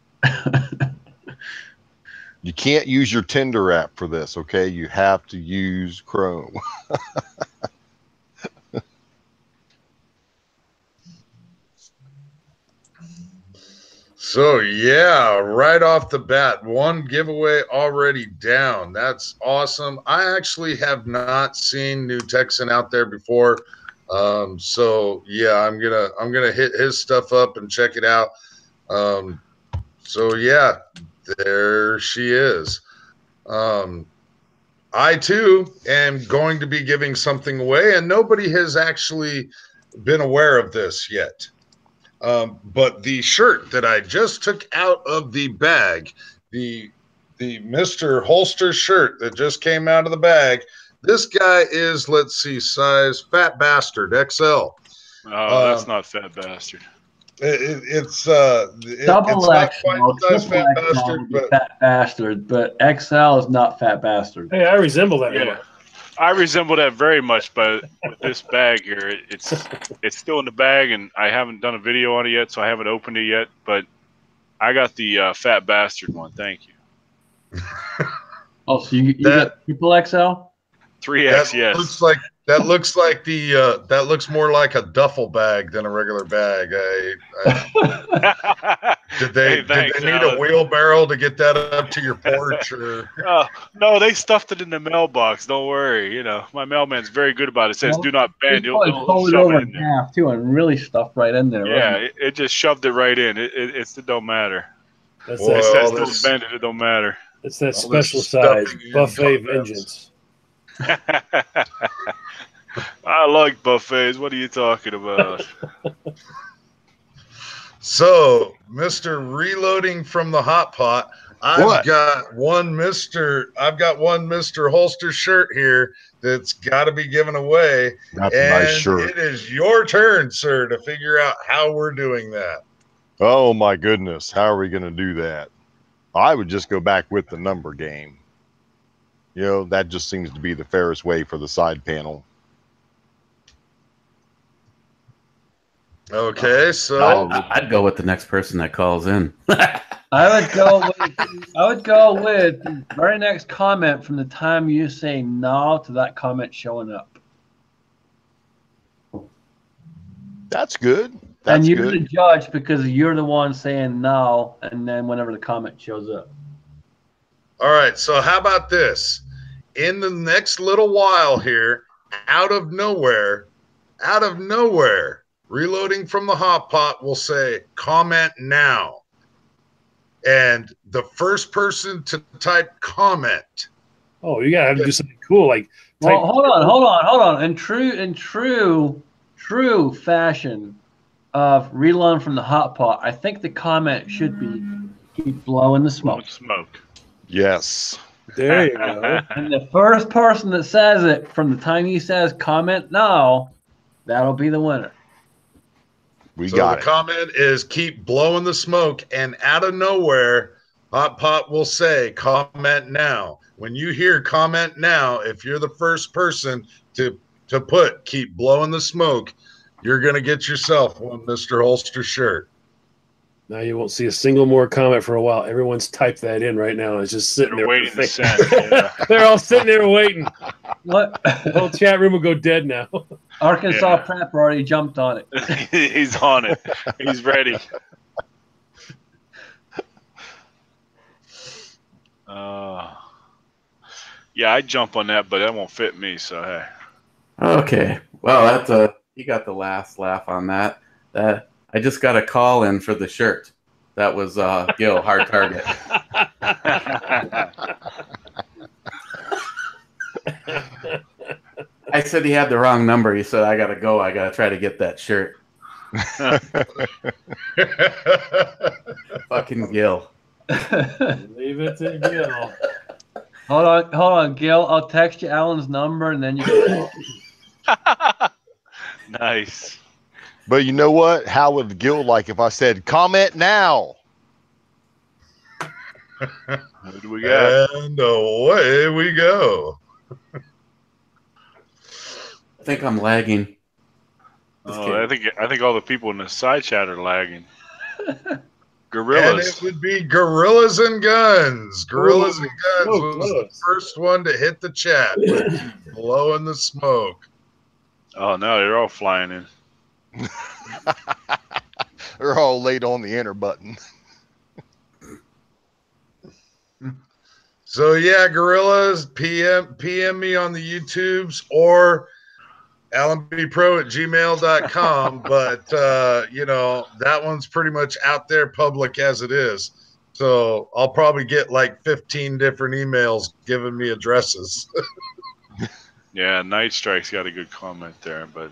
You can't use your Tinder app for this, okay? You have to use Chrome. So, yeah, right off the bat, one giveaway already down. That's awesome. I actually have not seen New Texan out there before. So, yeah, I'm gonna hit his stuff up and check it out. So, yeah, there she is. I, too, am going to be giving something away, and nobody has actually been aware of this yet. But the shirt that I just took out of the bag, the Mr. Holster shirt that just came out of the bag, this guy is, let's see, size Fat Bastard XL. Oh, that's not Fat Bastard. It's Double not XL, quite size triple Fat XL Bastard, would be but Fat Bastard, but XL is not Fat Bastard. Hey, I resemble that. Yeah, I resemble that very much, but with this bag here, it's still in the bag, and I haven't done a video on it yet, so I haven't opened it yet. But I got the Fat Bastard one. Thank you. Oh, so you got triple XL? 3X, yes. That looks more like a duffel bag than a regular bag. Did they need a wheelbarrow to get that up to your porch? Or? No, they stuffed it in the mailbox. Don't worry. You know, my mailman's very good about it. It says, "Do not bend." He'll fold it over in half too, and really stuffed right in there. Yeah, it just shoved it right in. It don't matter. That's It says don't bend it. It don't matter. It's that special size buffet vengeance. I like buffets. What are you talking about? So, Mr. Reloading from the Hot Pot, I've got one Mr. Holster shirt here that's got to be given away. That's a nice shirt. It is your turn, sir, to figure out how we're doing that. Oh my goodness, how are we going to do that? I would just go back with the number game. You know, that just seems to be the fairest way for the side panel. Okay, so I'd go with the next person that calls in. I would go with the very next comment from the time you say no to that comment showing up. That's good. And you're the judge because you're the one saying no, and then whenever the comment shows up. All right, so how about this? In the next little while here, out of nowhere, Reloading from the Hot Pot will say, comment now. And the first person to type comment. Oh, you gotta do something cool, like well, hold on. In true fashion of Reloading from the Hot Pot, I think the comment should be keep blowing the smoke. Yes. There you go. And the first person that says it from the time he says comment now, that'll be the winner. The comment is keep blowing the smoke, and out of nowhere, Hot Pot will say comment now. When you hear comment now, if you're the first person to put keep blowing the smoke, you're going to get yourself one Mr. Holster shirt. Now you won't see a single more comment for a while. Everyone's typed that in right now. It's just sitting there waiting to send. Yeah. They're all sitting there waiting. What? The whole chat room will go dead now. Arkansas Prep already jumped on it. He's on it. He's ready. Yeah, I'd jump on that, but that won't fit me. So hey. Okay. Well, you got the last laugh on that. I just got a call in for the shirt. That was Gil, hard target. I said he had the wrong number. He said, I got to go. I got to try to get that shirt. Fucking Gil. Leave it to Gil. Hold on, Gil. I'll text you Alan's number, and then you can Nice. But you know what? How would Gil like if I said comment now? What do we got? And away we go. I think I'm lagging. Just Oh, kidding. I think all the people in the side chat are lagging. And Gorillas. it would be Gorillas and Guns. Gorillas and Guns so was close. the first one to hit the chat, blowing the smoke. Oh no, they're all flying in. They're all laid on the enter button. So yeah, Gorillas, PM me on the YouTubes or allenbpro@gmail.com. But you know, that one's pretty much out there public as it is. So I'll probably get like 15 different emails giving me addresses. Yeah, Night Strike's got a good comment there, but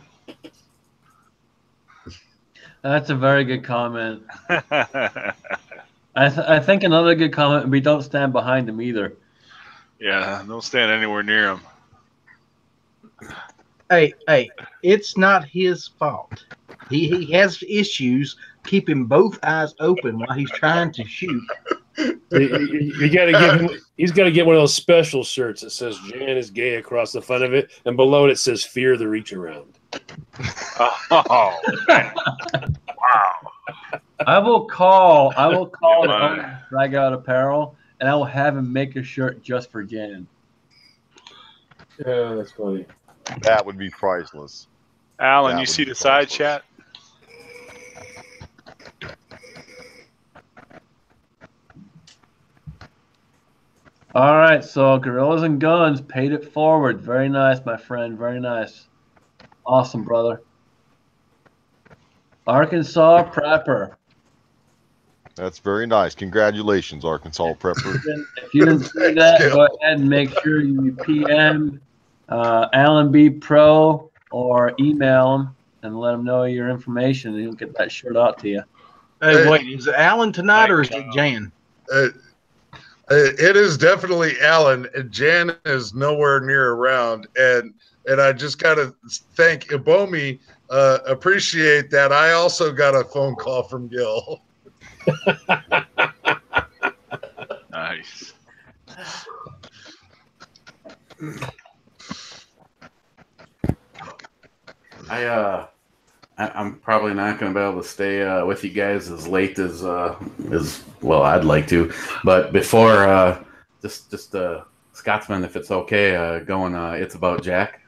That's a very good comment. I think another good comment would be don't stand behind him either. yeah, don't stand anywhere near him. Hey, it's not his fault. He has issues keeping both eyes open while he's trying to shoot. You got to give him. He's got to get one of those special shirts that says "Jan is gay" across the front of it, and below it says "Fear the reach around." Oh, man. Wow. I will call Yeah, the owner of Drag Out Apparel, and I will have him make a shirt just for Jan. Yeah, that's funny. That would be priceless. Alan, That you would see be the side priceless. chat? All right, so Gorillas and Guns paid it forward. Very nice, my friend. Very nice. Awesome, brother. Arkansas Prepper. That's very nice. Congratulations, Arkansas Prepper. If you didn't see that, go ahead and make sure you PM Alan B Pro or email him and let him know your information, and he'll get that shirt out to you. Hey, wait, is it Alan tonight or is it Jan? It is definitely Alan. Jan is nowhere near around, and I just got to thank Ibomi. Appreciate that. I also got a phone call from Gil. Nice. I'm probably not going to be able to stay with you guys as late as well I'd like to, but before just Scotsman, if it's okay, going It's About Jack.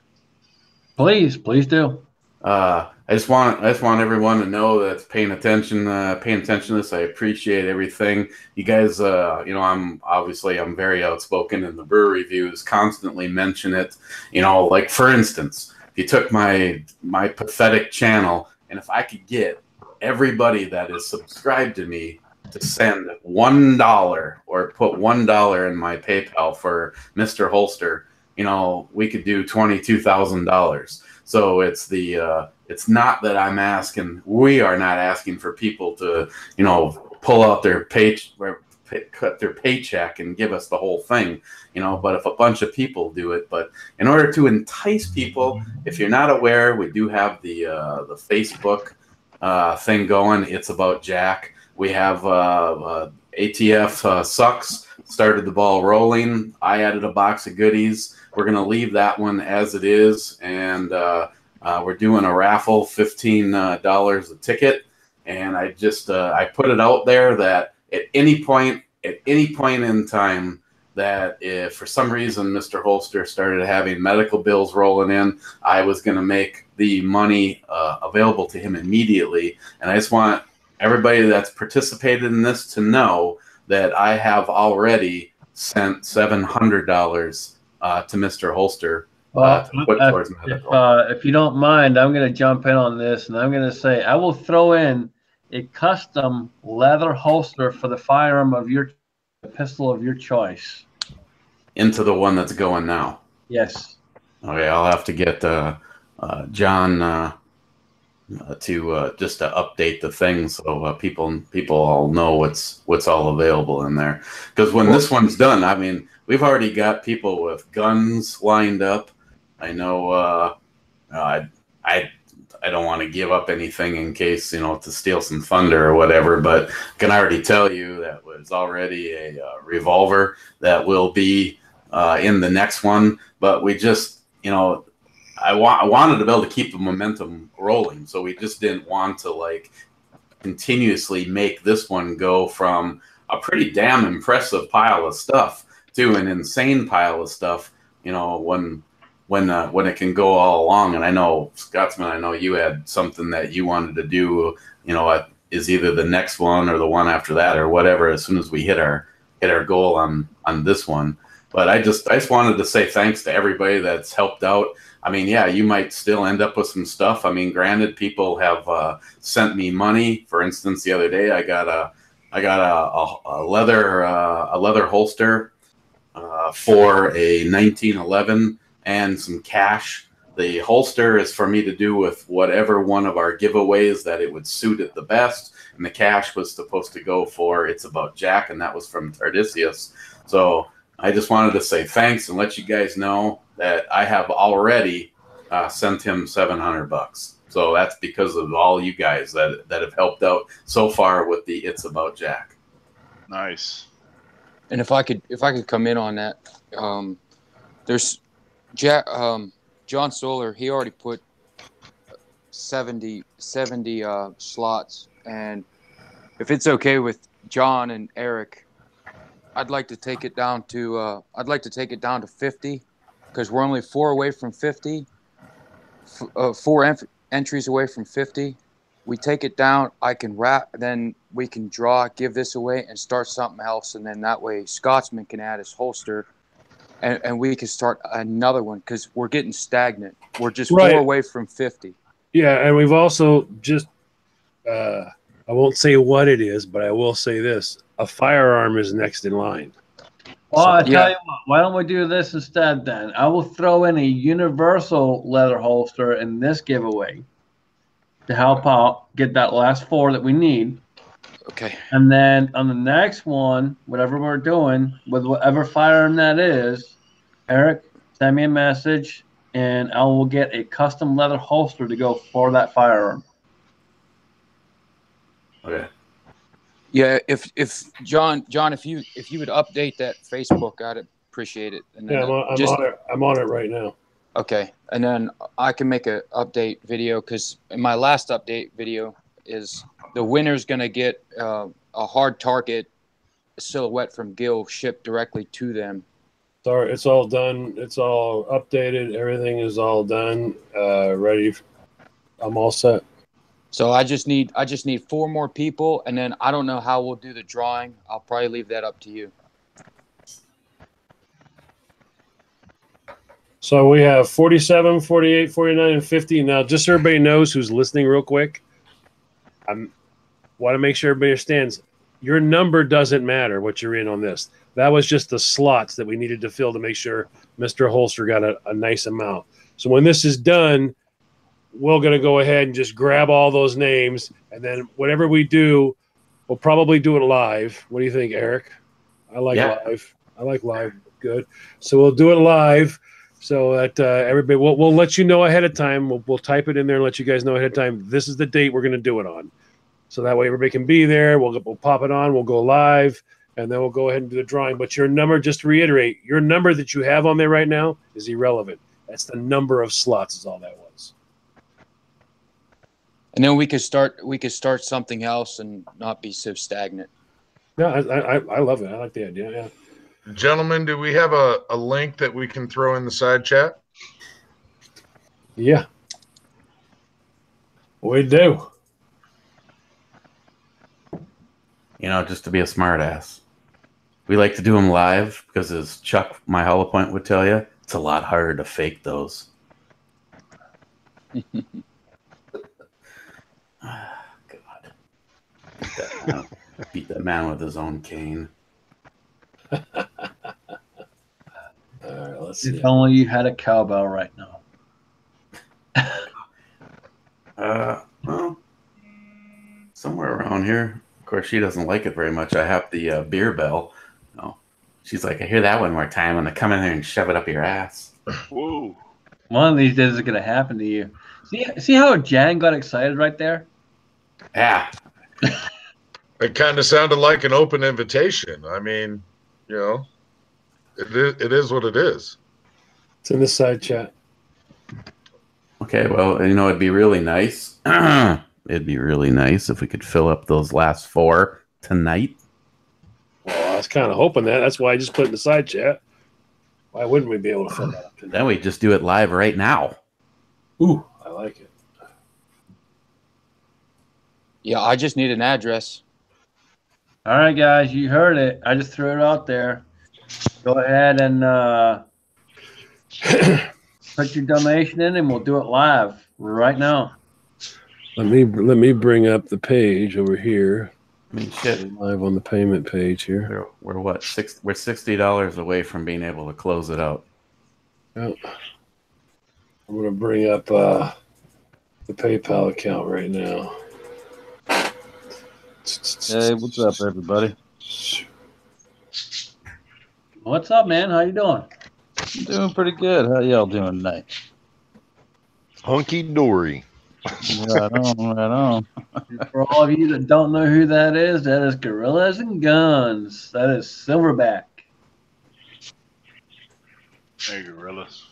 Please do. I just want everyone to know that's paying attention to this. I appreciate everything you guys. I'm very outspoken in the brew reviews, constantly mention it. Like for instance, if you took my pathetic channel, and if I could get everybody that is subscribed to me to send $1 or put $1 in my PayPal for Mr. Holster, we could do $22,000. So it's not that I'm asking. We are not asking for people to, pull out their cut their paycheck and give us the whole thing, But if a bunch of people do it, but in order to entice people, if you're not aware, we do have the Facebook thing going. It's About Jack. We have ATF Sucks started the ball rolling. I added a box of goodies. We're going to leave that one as it is, and we're doing a raffle, $15 a ticket. And I just I put it out there that at any point in time that if for some reason Mr. Holster started having medical bills rolling in, I was going to make the money available to him immediately. And I just want everybody that's participated in this to know that I have already sent $700 to Mr. Holster to put towards medical. If you don't mind, I'm going to jump in on this, and I'm going to say I will throw in a custom leather holster for the firearm of your pistol of your choice. Into the one that's going now. Yes. Okay, I'll have to get John to just to update the thing so people all know what's all available in there. Because when this one's done, I mean, we've already got people with guns lined up. I know I don't want to give up anything in case, to steal some thunder or whatever, but can already tell you that was already a revolver that will be in the next one. But we just, I wanted to be able to keep the momentum rolling, so we just didn't want to continuously make this one go from a pretty damn impressive pile of stuff to an insane pile of stuff. When it can go all along. And I know, Scotsman, I know you had something that you wanted to do. Is either the next one or the one after that or whatever. As soon as we hit our goal on this one. But I just wanted to say thanks to everybody that's helped out. I mean, yeah, you might still end up with some stuff. I mean, granted, people have sent me money. For instance, the other day I got a leather holster for a 1911 and some cash. The holster is for me to do with whatever one of our giveaways that it would suit it the best, and the cash was supposed to go for It's About Jack, and that was from Tardisius. So I just wanted to say thanks and let you guys know that I have already sent him $700. So that's because of all you guys that have helped out so far with the It's About Jack. Nice. And if I could come in on that, there's Jack, John Solar. He already put 70 slots, and if it's okay with John and Eric, I'd like to take it down to 50, because we're only 4 away from 50, 4 entries away from 50. We take it down, I can wrap, then we can draw, give this away, and start something else, and then that way Scotsman can add his holster, and we can start another one, because we're getting stagnant. We're just 4 away from 50. Yeah, and we've also just, I won't say what it is, but I will say this. A firearm is next in line. Well, I tell you what, why don't we do this instead then? I will throw in a universal leather holster in this giveaway to help out, get that last 4 that we need. Okay. And then on the next one, whatever we're doing, with whatever firearm that is, Eric, send me a message, and I will get a custom leather holster to go for that firearm. Okay. Yeah, if John, if you would update that Facebook, I'd appreciate it. And then I'm on it right now. Okay, and then I can make a update video, because in my last update video is the winner's gonna get a hard target silhouette from Gil shipped directly to them. Sorry, it's all done. It's all updated. Everything is all done. Ready. I'm all set. So I just need 4 more people, and then I don't know how we'll do the drawing. I'll probably leave that up to you. So we have 47, 48, 49, and 50. Now, just so everybody knows who's listening real quick, I want to make sure everybody understands your number doesn't matter what you're in on this. That was just the slots that we needed to fill to make sure Mr. Holster got a nice amount. So when this is done, we're going to go ahead and just grab all those names, and then whatever we do, we'll probably do it live. What do you think, Eric? I like live. I like live. Good. So we'll do it live. So that everybody, we'll let you know ahead of time. We'll type it in there and let you guys know ahead of time. This is the date we're going to do it on. So that way everybody can be there. We'll pop it on. We'll go live, and then we'll go ahead and do the drawing. But your number, just to reiterate, your number that you have on there right now is irrelevant. That's the number of slots is all that was. And then we could start something else and not be so stagnant. No, I love it. I like the idea. Yeah. Gentlemen, do we have a link that we can throw in the side chat? Yeah. We do. Just to be a smart ass. We like to do them live because, as Chuck, my hollow point, would tell you, it's a lot harder to fake those. God. Beat that man with his own cane. All right, let's see. If only you had a cowbell right now. somewhere around here. Of course, she doesn't like it very much. I have the beer bell. No, she's like, I hear that one more time, and I come in there and shove it up your ass. Whoa. One of these days is gonna happen to you. See how Jan got excited right there? Yeah. It kind of sounded like an open invitation. I mean, you know, it is what it is. It's in the side chat. Okay, well, you know, it'd be really nice. It'd be really nice if we could fill up those last 4 tonight. Well, I was kind of hoping that. That's why I just put it in the side chat. Why wouldn't we be able to fill that up tonight? Then we just do it live right now. Ooh, I like it. Yeah, I just need an address. All right, guys, you heard it. I just threw it out there. Go ahead and put your donation in, and we'll do it live right now. Let me bring up the page over here. I mean, shit. Live on the payment page here. We're what? We're $60 away from being able to close it out. Yep. I'm gonna bring up the PayPal account right now. Hey, what's up, everybody? What's up, man? How you doing? I'm doing pretty good. How y'all doing tonight? Hunky dory. Right on, right on. For all of you that don't know who that is Gorillas and Guns. That is Silverback. Hey, gorillas.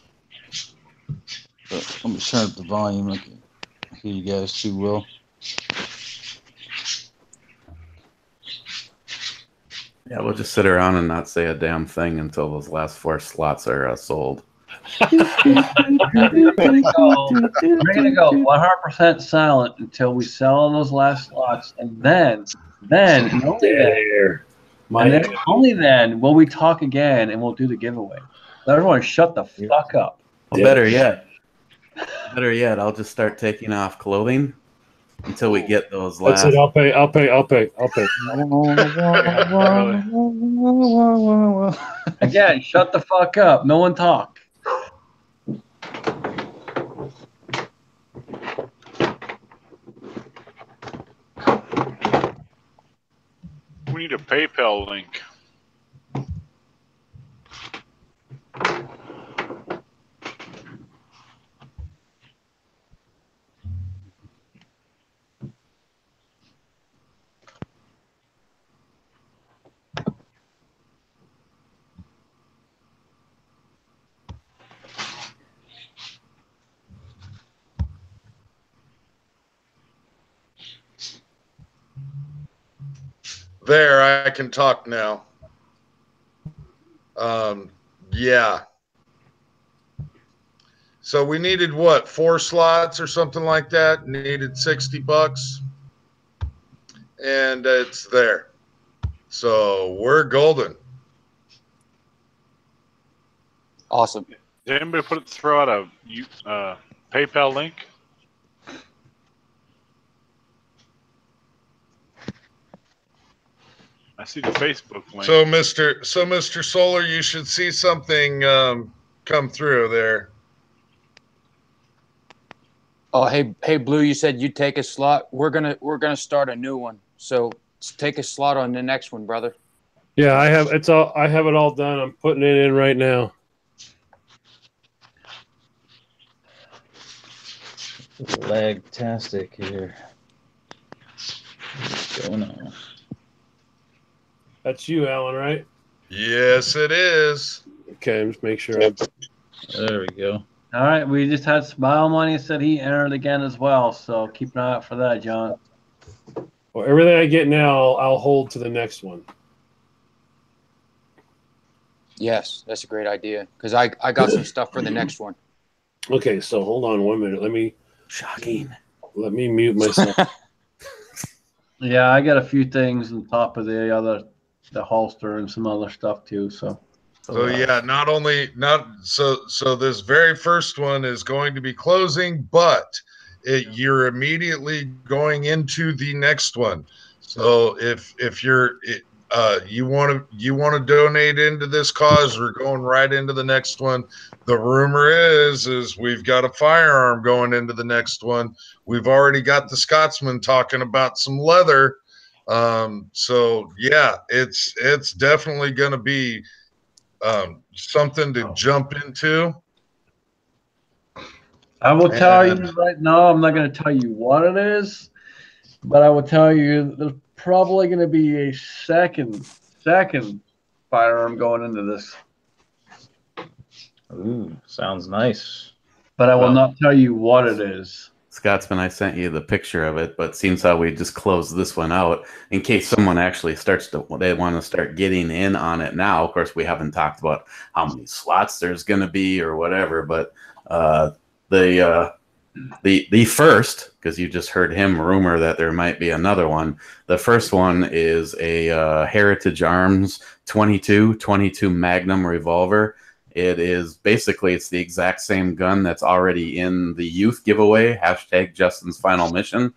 But let me turn up the volume. I can hear you guys too well. Yeah, we'll just sit around and not say a damn thing until those last 4 slots are sold. We're gonna go 100% silent until we sell those last slots, and then and only then will we talk again, and we'll do the giveaway. Everyone, shut the fuck up. Well, better yet, I'll just start taking off clothing until we get those last. That's it. I'll pay. Again, shut the fuck up. No one talk. We need a PayPal link. There, I can talk now. Yeah. So we needed what, 4 slots or something like that? Needed $60, and it's there. So we're golden. Awesome. Did anybody throw out a PayPal link? I see the Facebook link. So Mr. Solar, you should see something come through there. Oh, hey, Blue. You said you'd take a slot. We're gonna start a new one. So take a slot on the next one, brother. Yeah, I have it all done. I'm putting it in right now. Lagtastic here. What's going on? That's you, Alan, right? Yes, it is. Okay, just make sure. There we go. All right, we just had Smile Money said he entered again as well, so keep an eye out for that, John. Well, everything I get now, I'll hold to the next one. Yes, that's a great idea because I got some stuff for the next one. Okay, so hold on 1 minute. Let me mute myself. Yeah, I got a few things on top of the holster and some other stuff too. So yeah, so this very first one is going to be closing, but you're immediately going into the next one. So if you're you want to donate into this cause, we're going right into the next one. The rumor is we've got a firearm going into the next one. We've already got the Scotsman talking about some leather. So yeah, it's definitely going to be something to jump into. I will tell you right now, I'm not going to tell you what it is, but I will tell you there's probably going to be a second firearm going into this. Ooh, sounds nice. But I will not tell you what it is. Scotsman, I sent you the picture of it, but seems how we just closed this one out in case someone actually they want to start getting in on it now. Of course, we haven't talked about how many slots there's going to be or whatever, but the first, because you just heard him rumor that there might be another one. The first one is a Heritage Arms 22 Magnum revolver. It is basically, it's the exact same gun that's already in the youth giveaway, hashtag Justin's Final Mission.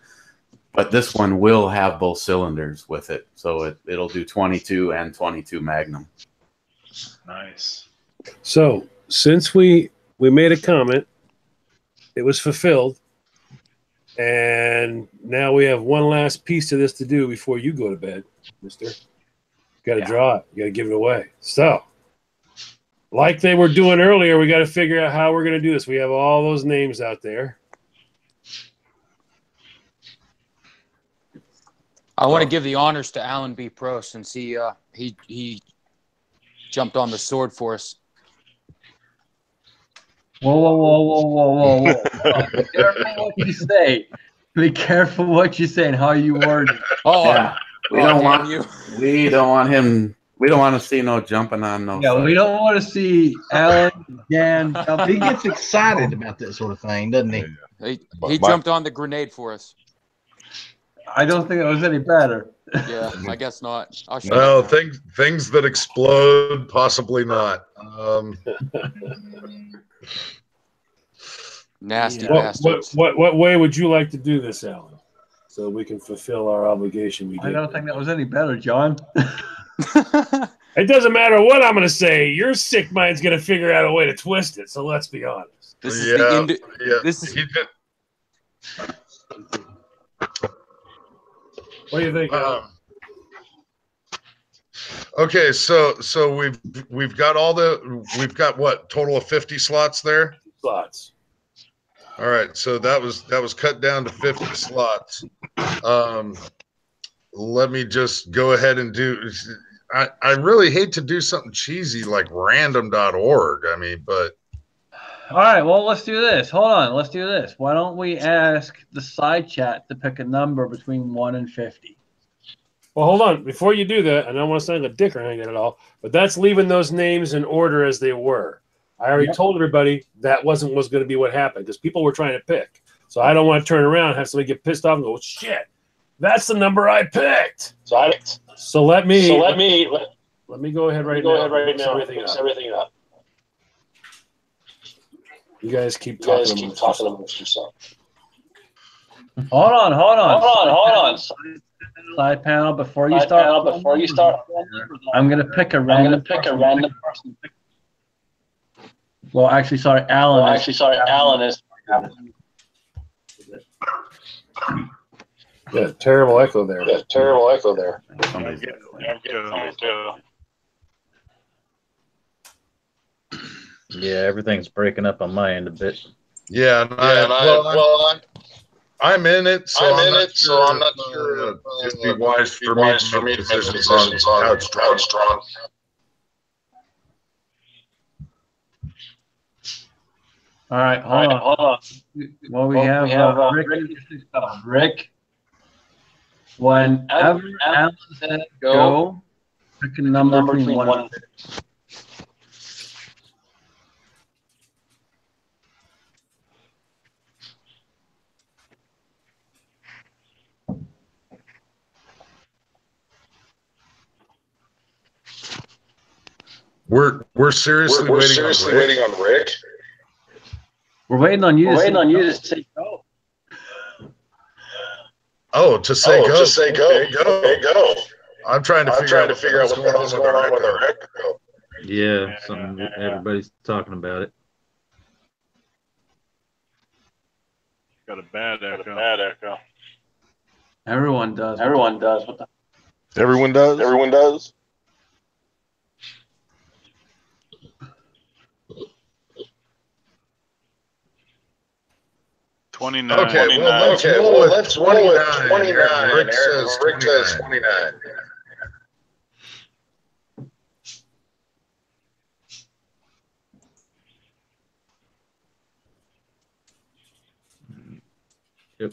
But this one will have both cylinders with it. So it'll do 22 and 22 Magnum. Nice. So since we made a comment, it was fulfilled. And now we have one last piece of this to do before you go to bed, mister. Got to draw it. You got to give it away. So, like they were doing earlier, we got to figure out how we're going to do this. We have all those names out there. I want to give the honors to Alan B. Pro since he jumped on the sword for us. Whoa. Be careful what you say. Be careful what you say and how you word it. Oh, yeah. We don't want to see no jumping on no. Yeah, we don't want to see Alan, Dan. He gets excited about that sort of thing, doesn't he? He jumped on the grenade for us. I don't think it was any better. Yeah, I guess not. Well, things that explode, possibly not. Nasty bastards. What way would you like to do this, Alan? So we can fulfill our obligation. I don't think that was any better, John. It doesn't matter what I'm going to say. Your sick mind's going to figure out a way to twist it. So let's be honest. This is This is. What do you think? Okay, so we've got what, total of 50 slots there? Slots. All right, so that was cut down to 50 slots. Let me just go ahead and do. I really hate to do something cheesy like random.org. I mean, but. All right, well, let's do this. Hold on, let's do this. Why don't we ask the side chat to pick a number between 1 and 50? Well, hold on. Before you do that, I don't want to sound like a dick or anything at all, but that's leaving those names in order as they were. I already told everybody that was going to be what happened because people were trying to pick. So I don't want to turn around and have somebody get pissed off and go, shit, that's the number I picked. So let me go ahead right now. Fix everything up. You guys keep talking amongst yourself. Hold on. Side panel before you start. I'm gonna pick a random person. Well, actually, sorry, Alan. Alan is. Yeah, terrible echo there. Yeah, everything's breaking up on my end a bit. Yeah, I'm in it, so I'm not sure. It'd be wise for me to make decisions on how it's drawn. All right, hold on. Well, we have Rick. Whenever Alan said go, pick a number between 1 and 50. We're seriously waiting on Rick. We're waiting on you. To say go. Oh, to say go. Okay, go. I'm trying to figure out what's going on with our echo. Yeah, something everybody's talking about it. Got a bad echo. Everyone does. Everyone does. What the? Everyone does. Everyone does. Okay, well, let's roll at 29. Rick says 29. Yep.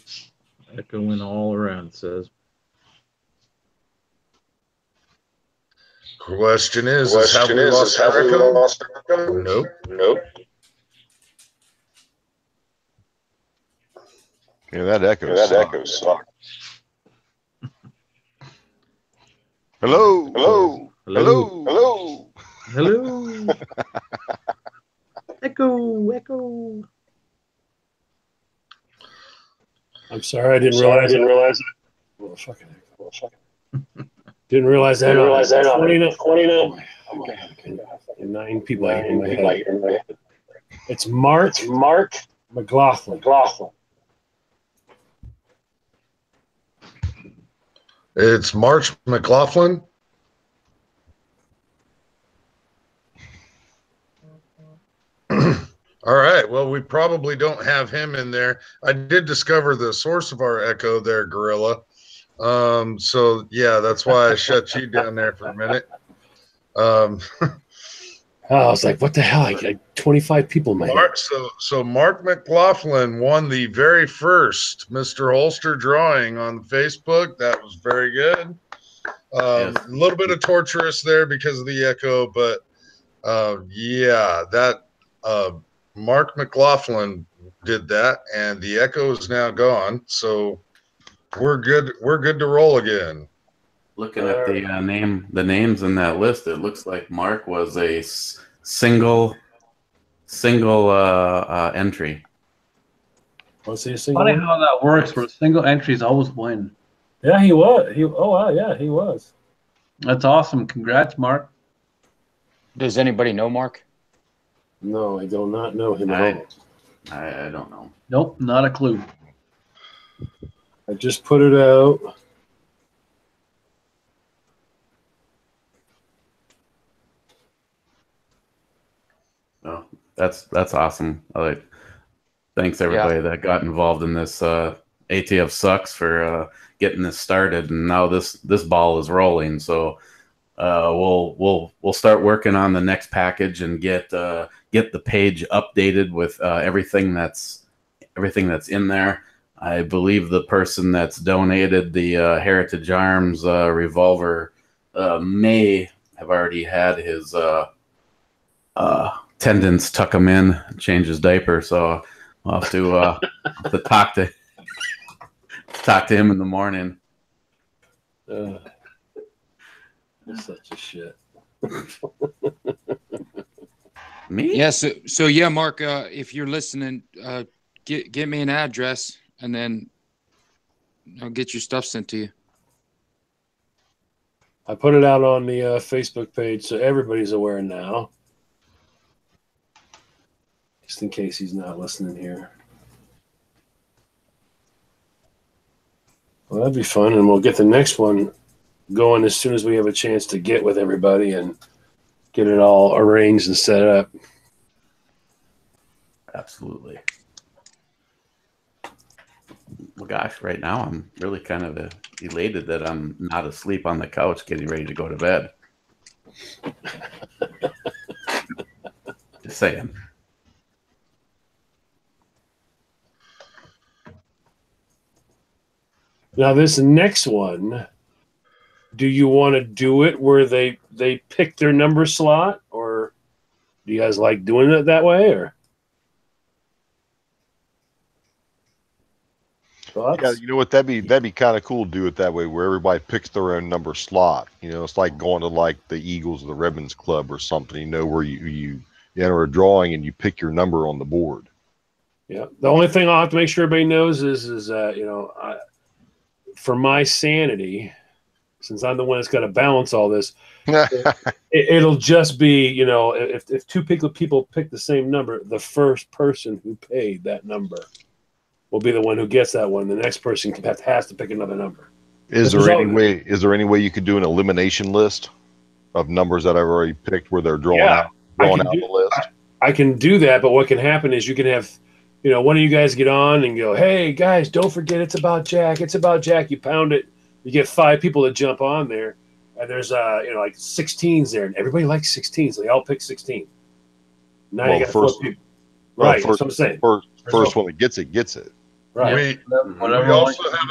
Echoing all around, says. Question is have we lost our echo? Nope. Yeah, that echo. Hello. Echo. I'm sorry, I didn't realize that. Well, fucking. Didn't realize that. 29. Oh my God. 9 people I hear in my head. It's Mark McLaughlin. It's March McLaughlin. All right. Well, we probably don't have him in there. I did discover the source of our echo there, Gorilla. So yeah, that's why I shut you down there for a minute. I was like, what the hell? I got 25 people in my head. So Mark McLaughlin won the very first Mr. Holster drawing on Facebook. That was very good. A little bit of torturous there because of the echo, but yeah, that Mark McLaughlin did that, and the echo is now gone. So we're good. We're good to roll again. Looking at the names in that list, it looks like Mark was a single entry. Funny how that works, where single entries always win. Yeah, he was. He was. That's awesome. Congrats, Mark. Does anybody know Mark? No, I do not know him at all. I don't know. Nope, not a clue. I just put it out. Oh, that's awesome. Thanks everybody that got involved in this. ATF sucks for getting this started, and now this ball is rolling. So we'll start working on the next package and get the page updated with everything that's in there. I believe the person that's donated the Heritage Arms revolver may have already had his attendants tuck him in, change his diaper. So I'll have to talk to him in the morning. Such a shit. Me? Yeah. So yeah, Mark. If you're listening, get me an address, and then I'll get your stuff sent to you. I put it out on the Facebook page, so everybody's aware now. Just in case he's not listening here. Well, that'd be fun, and we'll get the next one going as soon as we have a chance to get with everybody and get it all arranged and set up. Absolutely. Well, gosh, right now I'm really kind of elated that I'm not asleep on the couch getting ready to go to bed. Just saying. Now, this next one, do you want to do it where they pick their number slot, or do you guys like doing it that way? Or thoughts? Yeah, you know what? That'd be kind of cool to do it that way, where everybody picks their own number slot. You know, it's like going to like the Eagles or the Redmonds Club or something. You know, where you enter a drawing and you pick your number on the board. Yeah. The only thing I'll have to make sure everybody knows is for my sanity, since I'm the one that's got to balance all this, it'll just be, you know, if two people pick the same number, the first person who paid that number will be the one who gets that one. The next person has to pick another number. Is there any way you could do an elimination list of numbers that I've already picked where they're drawing out the list? I can do that, but what can happen is you can have, you know, one of you guys get on and go, hey guys, don't forget it's about Jack. It's about Jack. You pound it. You get 5 people that jump on there, and there's you know, like 16s there, and everybody likes 16s, so they all pick 16. Now you got 4 people. Right, that's what I'm saying. First one that gets it, gets it. Right. We also have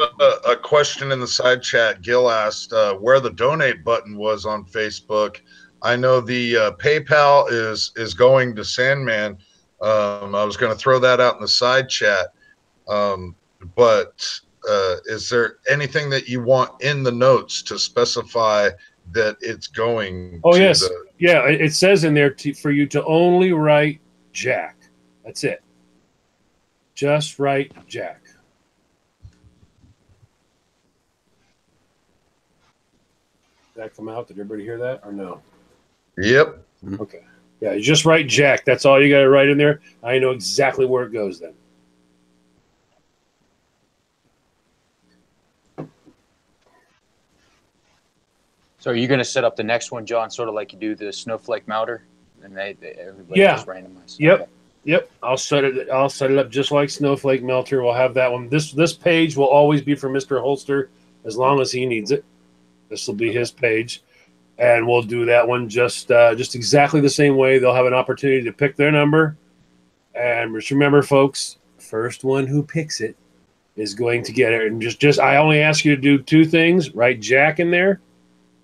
a question in the side chat. Gil asked where the donate button was on Facebook. I know the PayPal is going to Sandman. I was going to throw that out in the side chat. But is there anything that you want in the notes to specify that it's going to yes. Yeah, it says in there for you to only write Jack. That's it. Just write Jack. Did that come out? Did everybody hear that or no? Yep. Okay. Yeah, you just write Jack. That's all you got to write in there. I know exactly where it goes then. So are you going to set up the next one, John, sort of like you do the snowflake melter, and everybody just randomize? Yep. Okay. Yep. I'll set it up just like Snowflake Melter. We'll have that one. This page will always be for Mr. Holster as long as he needs it. This will be his page, and we'll do that one just exactly the same way. They'll have an opportunity to pick their number, and just remember, folks, first one who picks it is going to get it. And just I only ask you to do 2 things: write Jack in there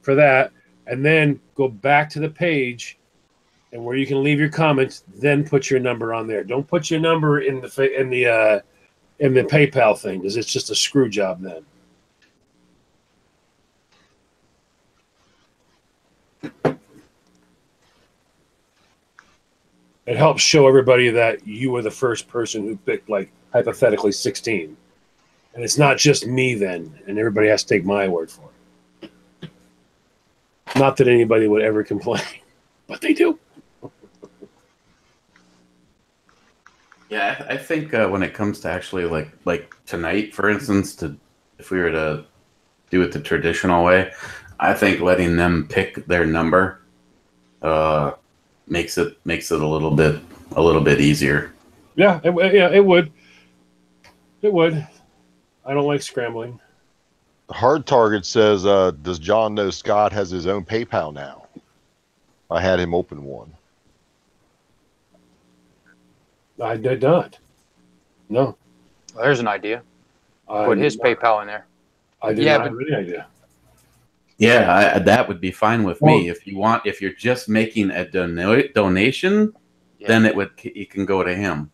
for that, and then go back to the page. And where you can leave your comments, then put your number on there. Don't put your number in the PayPal thing, because it's just a screw job then. It helps show everybody that you were the first person who picked, like, hypothetically 16. And it's not just me then, and everybody has to take my word for it. Not that anybody would ever complain, but they do. Yeah, I think when it comes to actually like tonight, for instance, if we were to do it the traditional way, I think letting them pick their number makes it a little bit easier. Yeah, it would. It would. I don't like scrambling. Hard Target says, does John know Scott has his own PayPal now? I had him open one. I did not. No. Well, there's an idea. Put his PayPal in there. I did not have any idea. Yeah, that would be fine with me. If you're just making a donation, then it can go to him.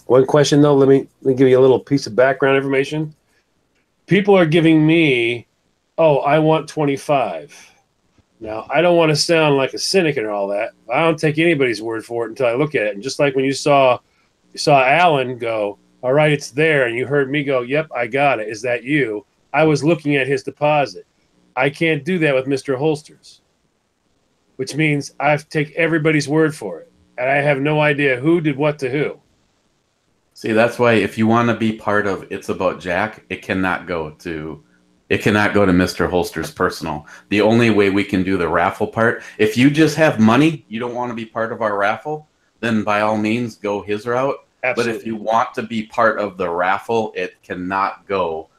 One question though, let me give you a little piece of background information. People are giving me, I want 25. Now, I don't want to sound like a cynic and all that. I don't take anybody's word for it until I look at it. And just like when you saw Alan go, all right, it's there, and you heard me go, yep, I got it. Is that you? I was looking at his deposit. I can't do that with Mr. Holsters, which means I have to take everybody's word for it. And I have no idea who did what to who. See, that's why if you want to be part of It's About Jack, it cannot go to Mr. Holster's personal. The only way we can do the raffle part, if you just have money, you don't want to be part of our raffle, then by all means go his route. Absolutely. But if you want to be part of the raffle, it cannot go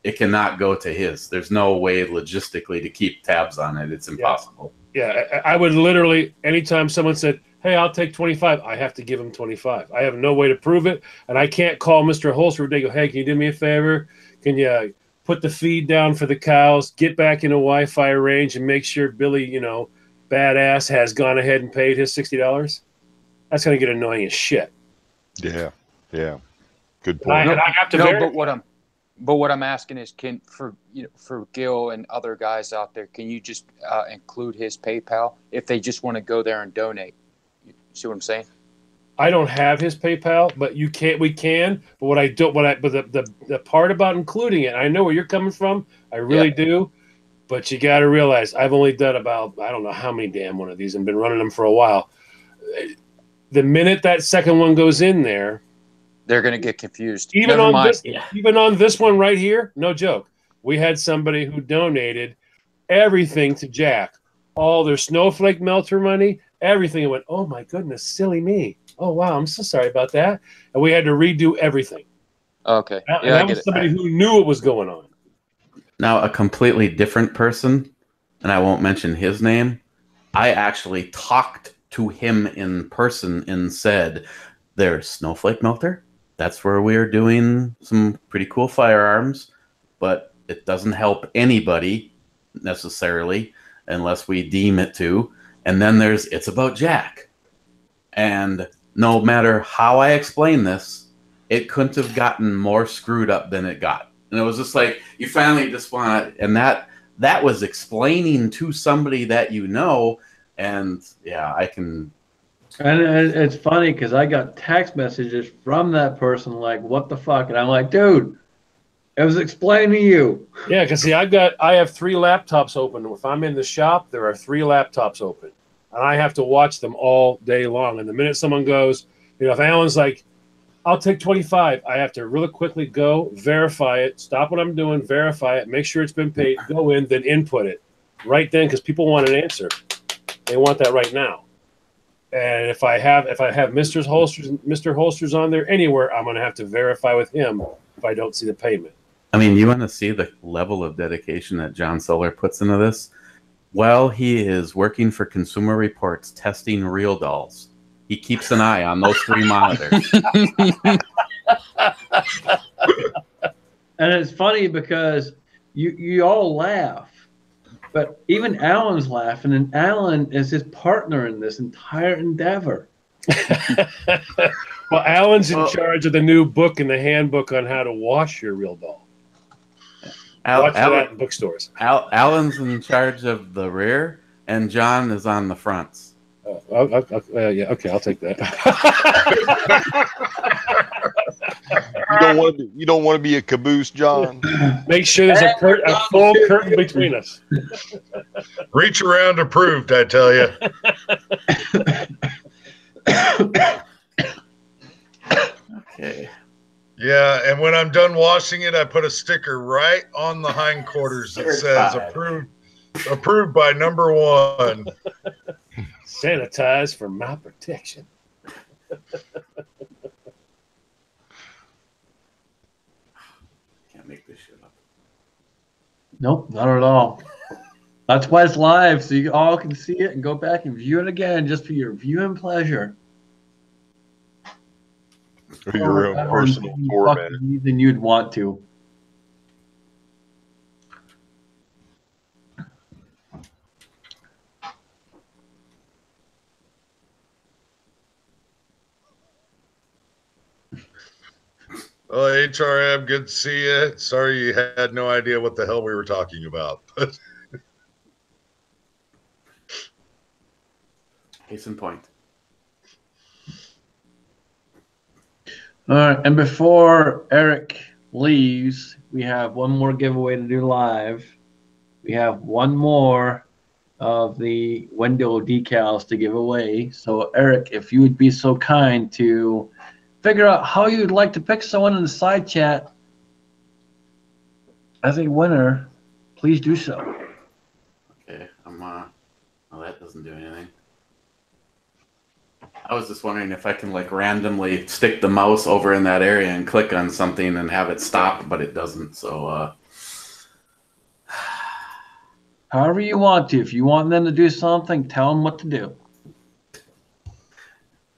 to his. There's no way logistically to keep tabs on it. It's impossible. Yeah, I would literally, anytime someone said, hey, I'll take 25, I have to give him 25. I have no way to prove it, and I can't call Mr. Holster and go, hey, can you do me a favor? Can you put the feed down for the cows, get back in a Wi-Fi range, and make sure Billy, badass, has gone ahead and paid his $60? That's going to get annoying as shit. Yeah. Good point. I have to But what I'm asking is, for Gil and other guys out there, can you just include his PayPal if they just want to go there and donate? You see what I'm saying? I don't have his PayPal, but we can. But the part about including it, I know where you're coming from. I really do. But you got to realize I've only done about, I don't know how many damn one of these and been running them for a while. The minute that second one goes in there, They're going to get confused. even Never on mind. this, even on this one right here, no joke. We had somebody who donated everything to Jack, all their snowflake melter money, everything. It went, oh my goodness, silly me. Oh wow, I'm so sorry about that. And we had to redo everything. Okay. And Yeah, I that get was it. somebody who knew what was going on. Now, a completely different person, and I won't mention his name, I actually talked to him in person and said, there's Snowflake Melter. That's where we're doing some pretty cool firearms, but it doesn't help anybody necessarily unless we deem it to. And then there's It's About Jack. And no matter how I explain this, it couldn't have gotten more screwed up than it got. And it was just like, you finally just want to, and that was explaining to somebody that you know, and yeah, I can. And it's funny because I got text messages from that person like, what the fuck? And I'm like, dude, it was explained to you. Yeah, because see, I have 3 laptops open. If I'm in the shop, there are 3 laptops open. And I have to watch them all day long. And the minute someone goes, if Alan's like, I'll take 25, I have to really quickly go, verify it, stop what I'm doing, verify it, make sure it's been paid, go in, then input it right then, because people want an answer. They want that right now. And if I have Mr. Holsters on there anywhere, I'm going to have to verify with him if I don't see the payment. I mean, you want to see the level of dedication that John Solar puts into this? While he is working for Consumer Reports testing real dolls, he keeps an eye on those 3 monitors. And it's funny because you all laugh, but even Alan's laughing, and Alan is his partner in this entire endeavor. Well, Alan's in charge of the new book and the handbook on how to wash your real doll. Watch for that in bookstores. Alan's in charge of the rear, and John is on the fronts. Yeah, okay, I'll take that. You don't want to be a caboose, John. Make sure there's a full curtain between us. Reach around approved, I tell you. Okay. Yeah, and when I'm done washing it, I put a sticker right on the hindquarters that says approved by number 1. Sanitize for my protection. Can't make this shit up. Nope, not at all. That's why it's live, so you all can see it and go back and view it again just for your viewing pleasure. For your own personal torment. Than you'd want to. Well, HRM, good to see you. Sorry you had no idea what the hell we were talking about. Case in point. All right, and before Eric leaves, we have one more giveaway to do live. We have one more of the window decals to give away. So, Eric, if you would be so kind to figure out how you'd like to pick someone in the side chat as a winner, please do so. Okay, well, that doesn't do anything. I was just wondering if I can like randomly stick the mouse over in that area and click on something and have it stop, but it doesn't. So, however you want to. If you want them to do something, tell them what to do.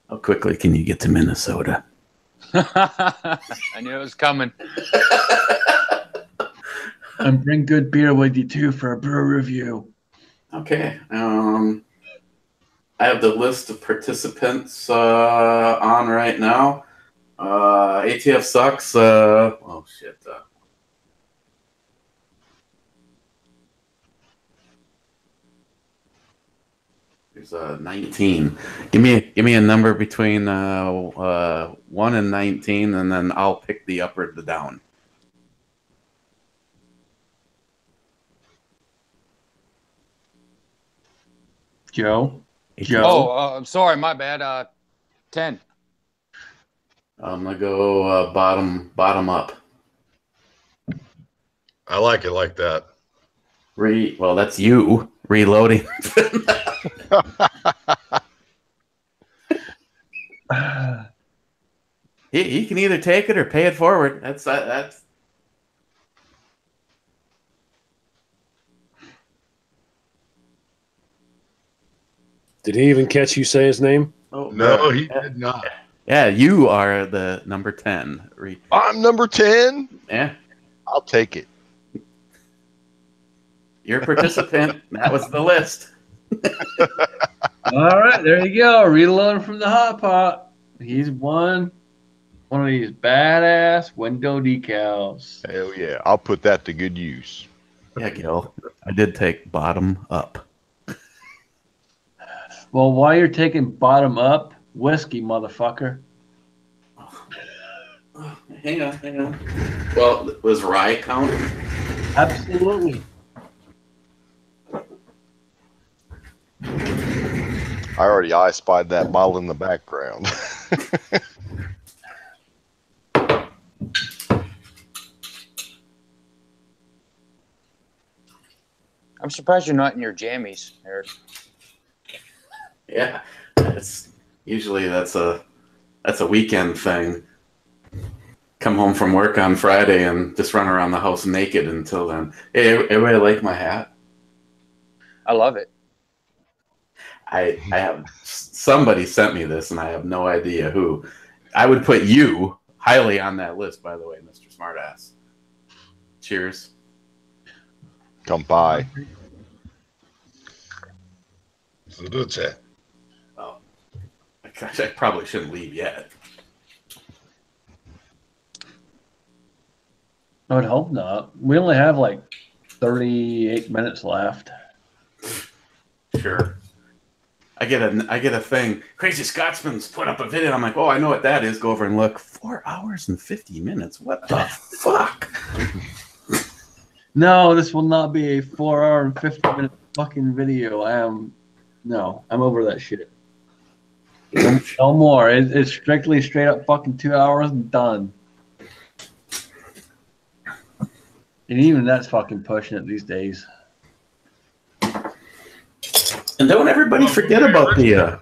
how quickly can you get to Minnesota? I knew it was coming. And bring good beer with you too for a brew review. Okay. I have the list of participants on right now. ATF sucks. Oh shit. There's 19. Give me a number between 1 and 19, and then I'll pick the up or the down. Joe. Oh, I'm sorry, my bad. 10. I'm gonna go bottom up. I like it like that. Well, that's you reloading. You can either take it or pay it forward. That's. Did he even catch you say his name? Oh No, he did not. Yeah, you are the number 10. I'm number 10. Yeah, I'll take it. you're a participant. That was the list. All right, there you go. Reloading from the hot pot. He's won one of these badass window decals. Hell yeah. I'll put that to good use. Yeah, Gil. I did take bottom up. Well, while you're taking bottom up, whiskey, motherfucker. Hang on. Well, was rye count? Absolutely. I already spied that bottle in the background. I'm surprised you're not in your jammies, Eric. Yeah, it's usually that's a weekend thing. Come home from work on Friday and just run around the house naked until then. Hey, everybody like my hat? I love it. I have somebody sent me this and I have no idea who. I would put you highly on that list, by the way, Mr. Smartass. Cheers. Come by. Salute. Oh, gosh, I probably shouldn't leave yet. I would hope not. We only have like 38 minutes left. Sure. I get a thing. Crazy Scotsman's put up a video. I'm like, oh, I know what that is. Go over and look. 4 hours and 50 minutes. What the fuck? No, this will not be a 4 hour and 50-minute fucking video. I'm over that shit. No more. It's strictly straight up fucking 2 hours and done. And even that's fucking pushing it these days. And don't everybody forget about the. I'm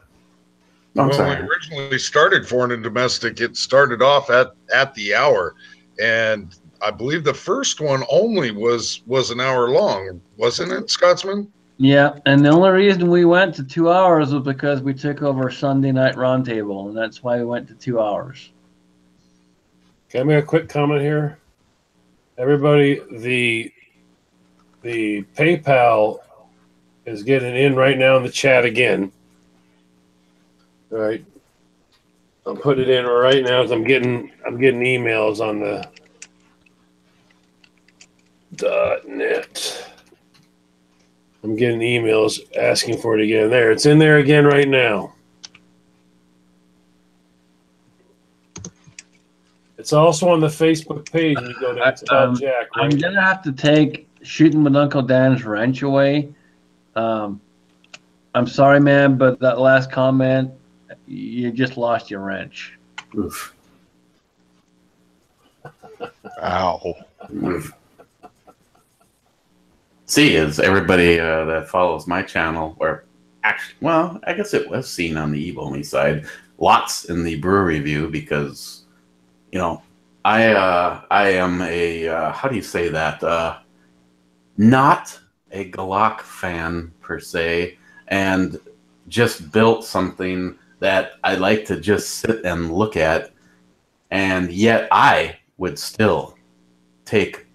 When sorry. we originally started Foreign and Domestic, it started off at the hour, and I believe the first one only was an hour long, wasn't it, Scotsman? Yeah, and the only reason we went to 2 hours was because we took over Sunday Night Roundtable, and that's why we went to 2 hours. Can I make a quick comment here? Everybody, the PayPal is getting in right now in the chat again. All right. I'll put it in right now as I'm getting emails on the .net. I'm getting emails asking for it again. There, it's in there again right now. It's also on the Facebook page when you go down to Jack. Right? I'm gonna have to take Shooting with Uncle Dan's wrench away. I'm sorry, man, but that last comment, you just lost your wrench. Oof. Ow. Oof. See, is everybody that follows my channel, or actually, well, I guess it was seen on the Eve-only side, lots in the brew review because, you know, I am a, how do you say that? Not a Glock fan per se, and just built something that I like to just sit and look at, and yet I would still take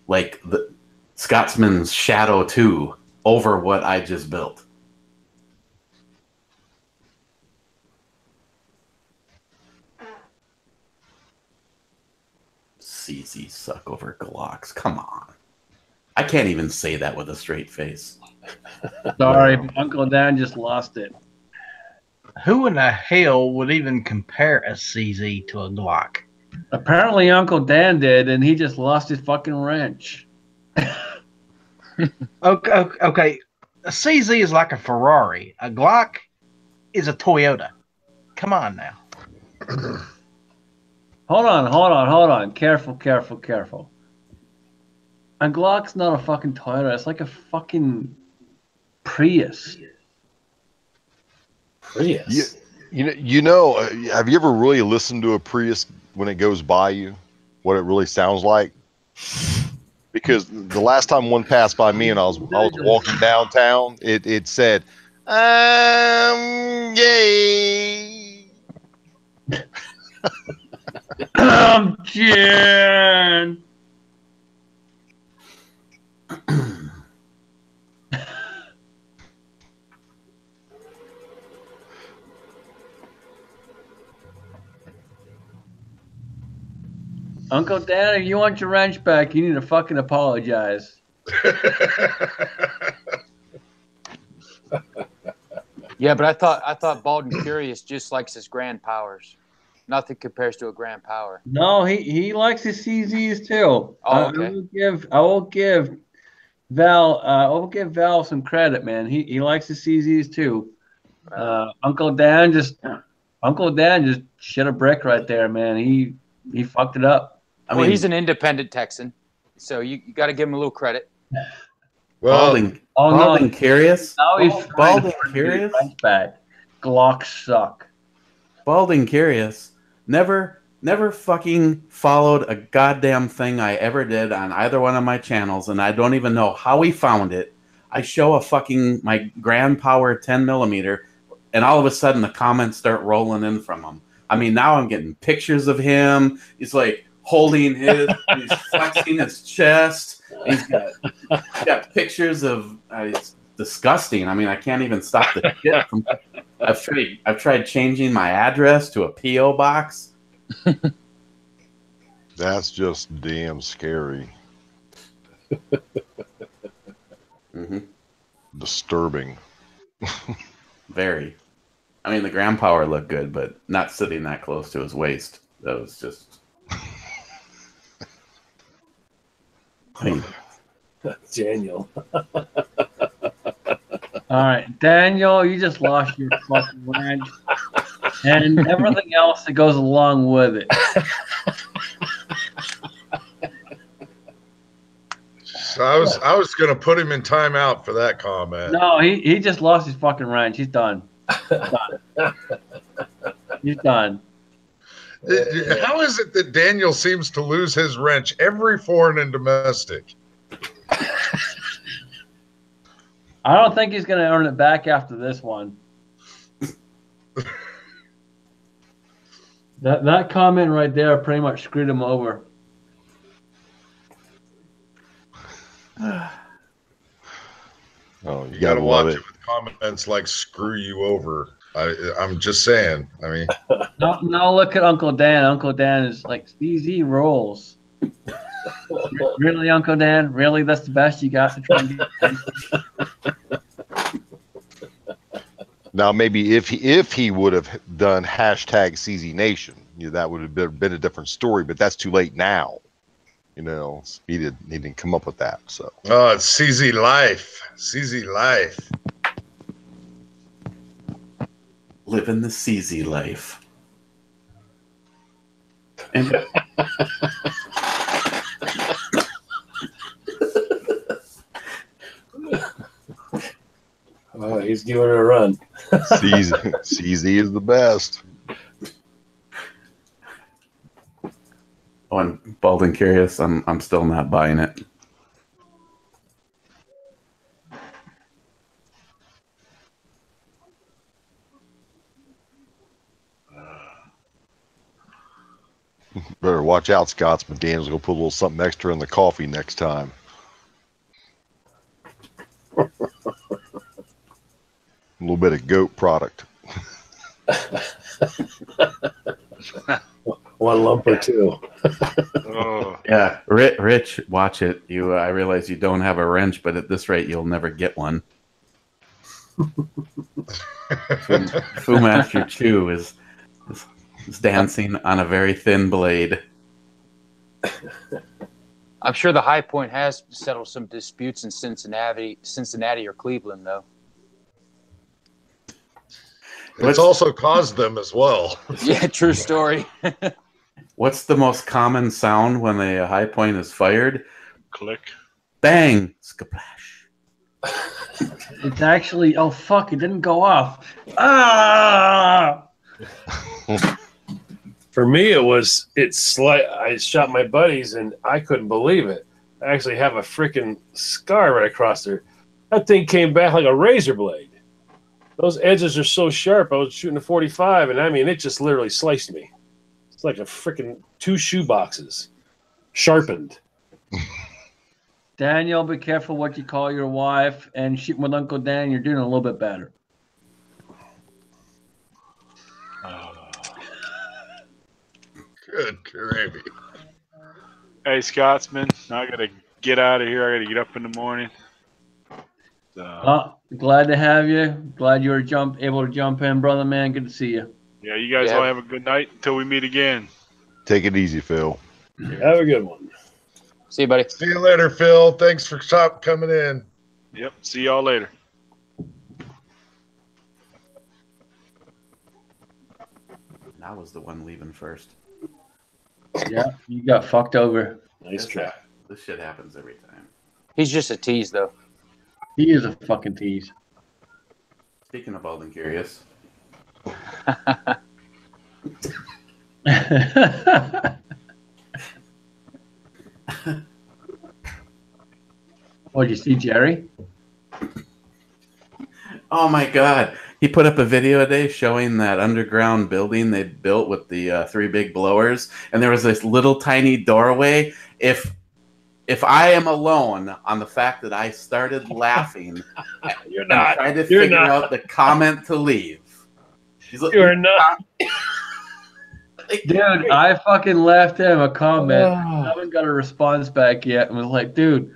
like the Scotsman's Shadow 2 over what I just built. CZ suck over Glocks. Come on. I can't even say that with a straight face. Sorry, Uncle Dan just lost it. Who in the hell would even compare a CZ to a Glock? Apparently, Uncle Dan did, and he just lost his fucking wrench. Okay. A CZ is like a Ferrari. A Glock is a Toyota. Come on now. Hold on. Careful. A Glock's not a fucking Toyota. It's like a fucking Prius. Prius. You know, have you ever really listened to a Prius when it goes by you? What it really sounds like? Because the last time one passed by me and I was walking downtown, it said, gay. I'm Jen. Uncle Dan, if you want your wrench back, you need to fucking apologize. Yeah, but I thought Bald and Curious just likes his grand powers. Nothing compares to a grand power. No, he likes his CZs too. Oh, okay. I will give Val some credit, man. He likes his CZs too. Uncle Dan just shit a brick right there, man. He fucked it up. I mean, he's an independent Texan, so you got to give him a little credit. Bald and Curious. Now he's Bald and Curious. Back. Glocks suck. Bald and Curious. Never fucking followed a goddamn thing I ever did on either one of my channels, and I don't even know how he found it. I show my Grand Power 10mm, and all of a sudden the comments start rolling in from him. I mean, now I'm getting pictures of him. He's like holding he's flexing his chest. He's got pictures of. It's disgusting. I mean, I can't even stop the shit from. I've tried changing my address to a PO box. That's just damn scary. Disturbing. Very. I mean, the Grand Power looked good, but not sitting that close to his waist. That was just. Daniel. All right, Daniel, you just lost your fucking wrench and everything else that goes along with it. So I was gonna put him in timeout for that comment. No, he just lost his fucking wrench. He's done. He's done. How is it that Daniel seems to lose his wrench every foreign and domestic? I don't think he's going to earn it back after this one. That comment right there pretty much screwed him over. Oh, you gotta watch it with comments like "screw you over." I'm just saying. I mean, no, look at Uncle Dan. Uncle Dan is like CZ rolls. Really, Uncle Dan? Really, that's the best you got to try and get? Now, maybe if he would have done hashtag CZ Nation, that would have been a different story. But that's too late now. He didn't come up with that. So. Oh, it's CZ Life. CZ Life. Living the CZ life. And oh, he's giving it a run. CZ is the best. Oh, and Bald and Curious, I'm still not buying it. Better watch out, Scotsman. Dan's gonna put a little something extra in the coffee next time. A little bit of goat product. One lump or two. Oh. Yeah, Rich, watch it. I realize you don't have a wrench, but at this rate, you'll never get one. Fu Master Chu is dancing on a very thin blade. I'm sure the High Point has settled some disputes in Cincinnati or Cleveland, though. It's also caused them as well. Yeah, true story. What's the most common sound when a high point is fired? Click. Bang! Splash. It's actually, oh fuck, it didn't go off. Ah! For me, I shot my buddies and I couldn't believe it. I actually have a freaking scar right across there. That thing came back like a razor blade. Those edges are so sharp. I was shooting a 45, and I mean, it just literally sliced me. It's like a freaking 2 shoe boxes, sharpened. Daniel, be careful what you call your wife, and shooting with Uncle Dan, you're doing a little bit better. Good gravy. Hey, Scotsman, I gotta get out of here. I gotta get up in the morning. Glad to have you. Glad you were able to jump in, brother man. Good to see you. Yeah, you guys all have a good night until we meet again. Take it easy, Phil. Have a good one. See you, buddy. See you later, Phil. Thanks for coming in. Yep. See y'all later. I was the one leaving first. Yeah, you got fucked over. Nice try. This shit happens every time. He's just a tease, though. He is a fucking tease. Speaking of Bald and Curious. Oh, did you see Jerry? Oh my God. He put up a video today showing that underground building they built with the 3 big blowers. And there was this little tiny doorway. If I am alone on the fact that I started laughing, You're not. trying to You're figure not. out the comment to leave. You're not. Dude, I fucking left him a comment. I haven't got a response back yet. And was like, dude,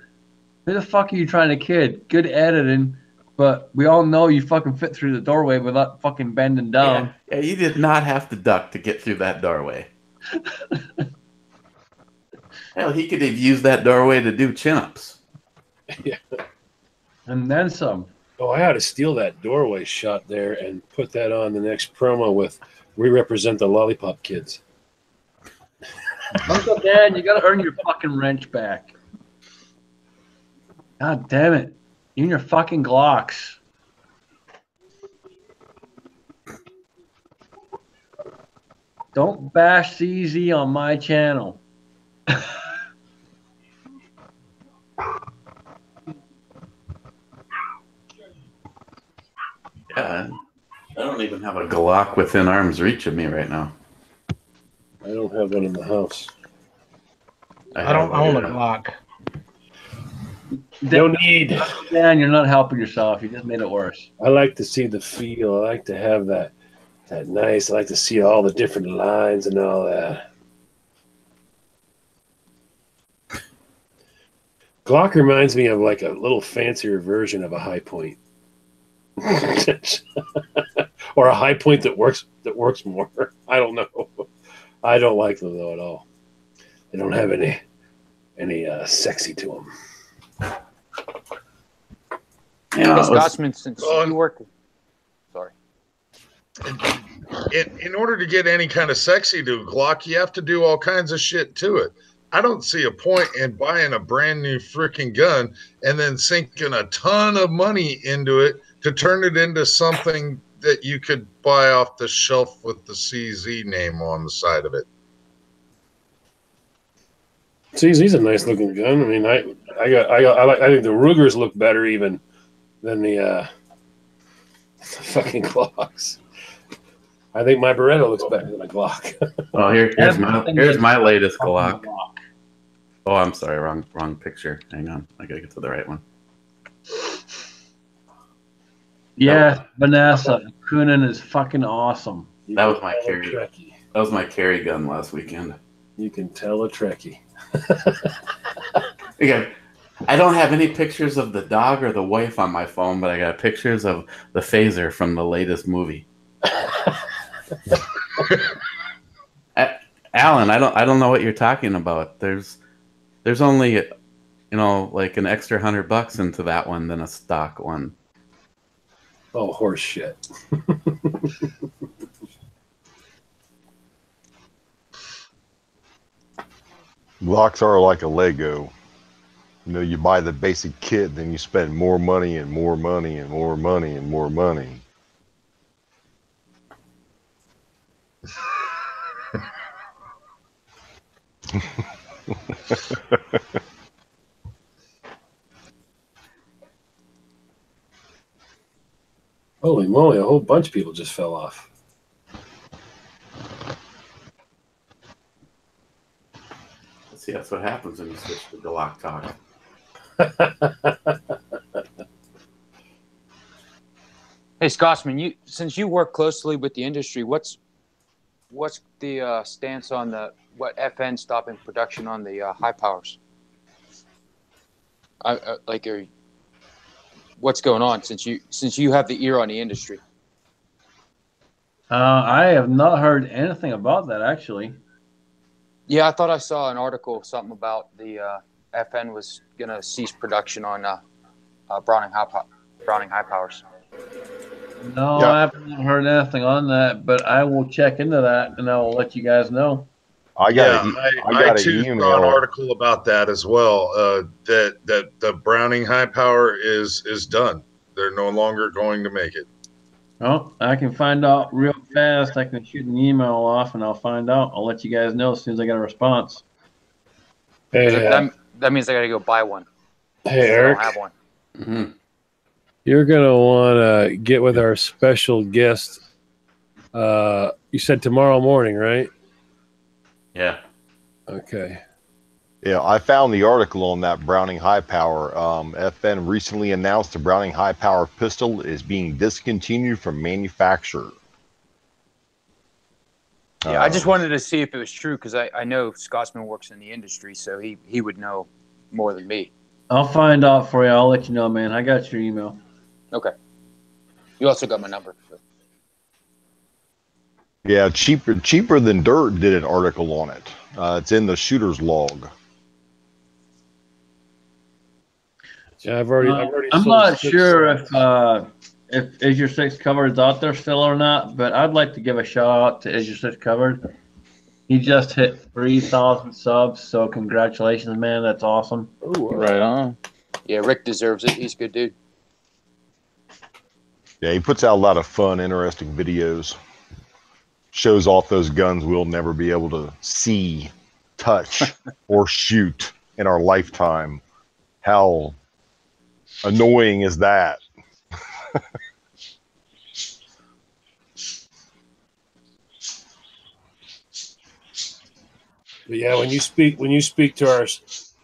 who the fuck are you trying to kid? Good editing, but we all know you fucking fit through the doorway without fucking bending down. Yeah, you did not have to duck to get through that doorway. Hell, he could have used that doorway to do chin-ups. Yeah. And then some. Oh, I ought to steal that doorway shot there and put that on the next promo with "We represent the Lollipop Kids." Uncle Dan, you gotta earn your fucking wrench back. God damn it. You and your fucking Glocks. Don't bash CZ on my channel. Yeah, I don't even have a Glock within arm's reach of me right now. I don't have one in the house. I don't own a Glock. No need. Dan, you're not helping yourself. You just made it worse. I like to see the feel. I like to have that nice. I like to see all the different lines and all that. Glock reminds me of like a little fancier version of a high point. Or a high point that works more. I don't know. I don't like them though at all. They don't have any sexy to them. Yeah, Scotsman, since you work. Sorry. In order to get any kind of sexy to a Glock, you have to do all kinds of shit to it. I don't see a point in buying a brand new freaking gun and then sinking a ton of money into it to turn it into something that you could buy off the shelf with the CZ name on the side of it. CZ's a nice looking gun. I mean, I think the Rugers look better even than the fucking Glocks. I think my Beretta looks better than a Glock. Oh, here's my latest Glock. Oh, I'm sorry, wrong picture. Hang on, I gotta get to the right one. Yeah, Vanessa, Kunin is fucking awesome. That was my carry. That was my carry gun last weekend. You can tell a Trekkie. Again, I don't have any pictures of the dog or the wife on my phone, but I got pictures of the phaser from the latest movie. Alan, I don't know what you're talking about. There's There's only, you know, like an extra $100 into that one than a stock one. Oh, horse shit. Blocks are like a Lego. You know, you buy the basic kit, then you spend more money and more money and more money and more money. Holy moly, a whole bunch of people just fell off. See, that's what happens when you switch to Glock Talk. Hey, Scotsman, since you work closely with the industry, what's the stance on what FN stopping production on the high powers? What's going on since you have the ear on the industry? I have not heard anything about that actually. Yeah, I thought I saw an article, something about the FN was gonna cease production on Browning high powers. No, Yeah. I haven't heard anything on that, but I will check into that and I will let you guys know. I got I an too saw an email. article about that as well. That the Browning high power is done. They're no longer going to make it. Oh, I can find out real fast. I can shoot an email off and I'll find out. I'll let you guys know as soon as I get a response. Hey, That means I gotta go buy one. hey, I Eric. don't have one. Mm-hmm. You're going to want to get with our special guest. You said tomorrow morning, right? Yeah. Okay. Yeah, I found the article on that Browning high power. FN recently announced the Browning high power pistol is being discontinued from manufacture. Yeah, I just wanted to see if it was true because I know Scotsman works in the industry, so he would know more than me. I'll find out for you. I'll let you know, man. I got your email. Okay. You also got my number. So. Yeah, cheaper than dirt did an article on it. It's in the shooter's log. Yeah, I've already I'm sold not 6 sure stocks. if Azure 6 Covered is out there still or not, but I'd like to give a shout out to Azure 6 Covered. He just hit 3,000 subs, so congratulations, man. That's awesome. Ooh, Right on. Yeah, Rick deserves it. He's a good dude. Yeah, he puts out a lot of fun, interesting videos. Shows off those guns we'll never be able to see, touch, or shoot in our lifetime. How annoying is that? But yeah, when you speak to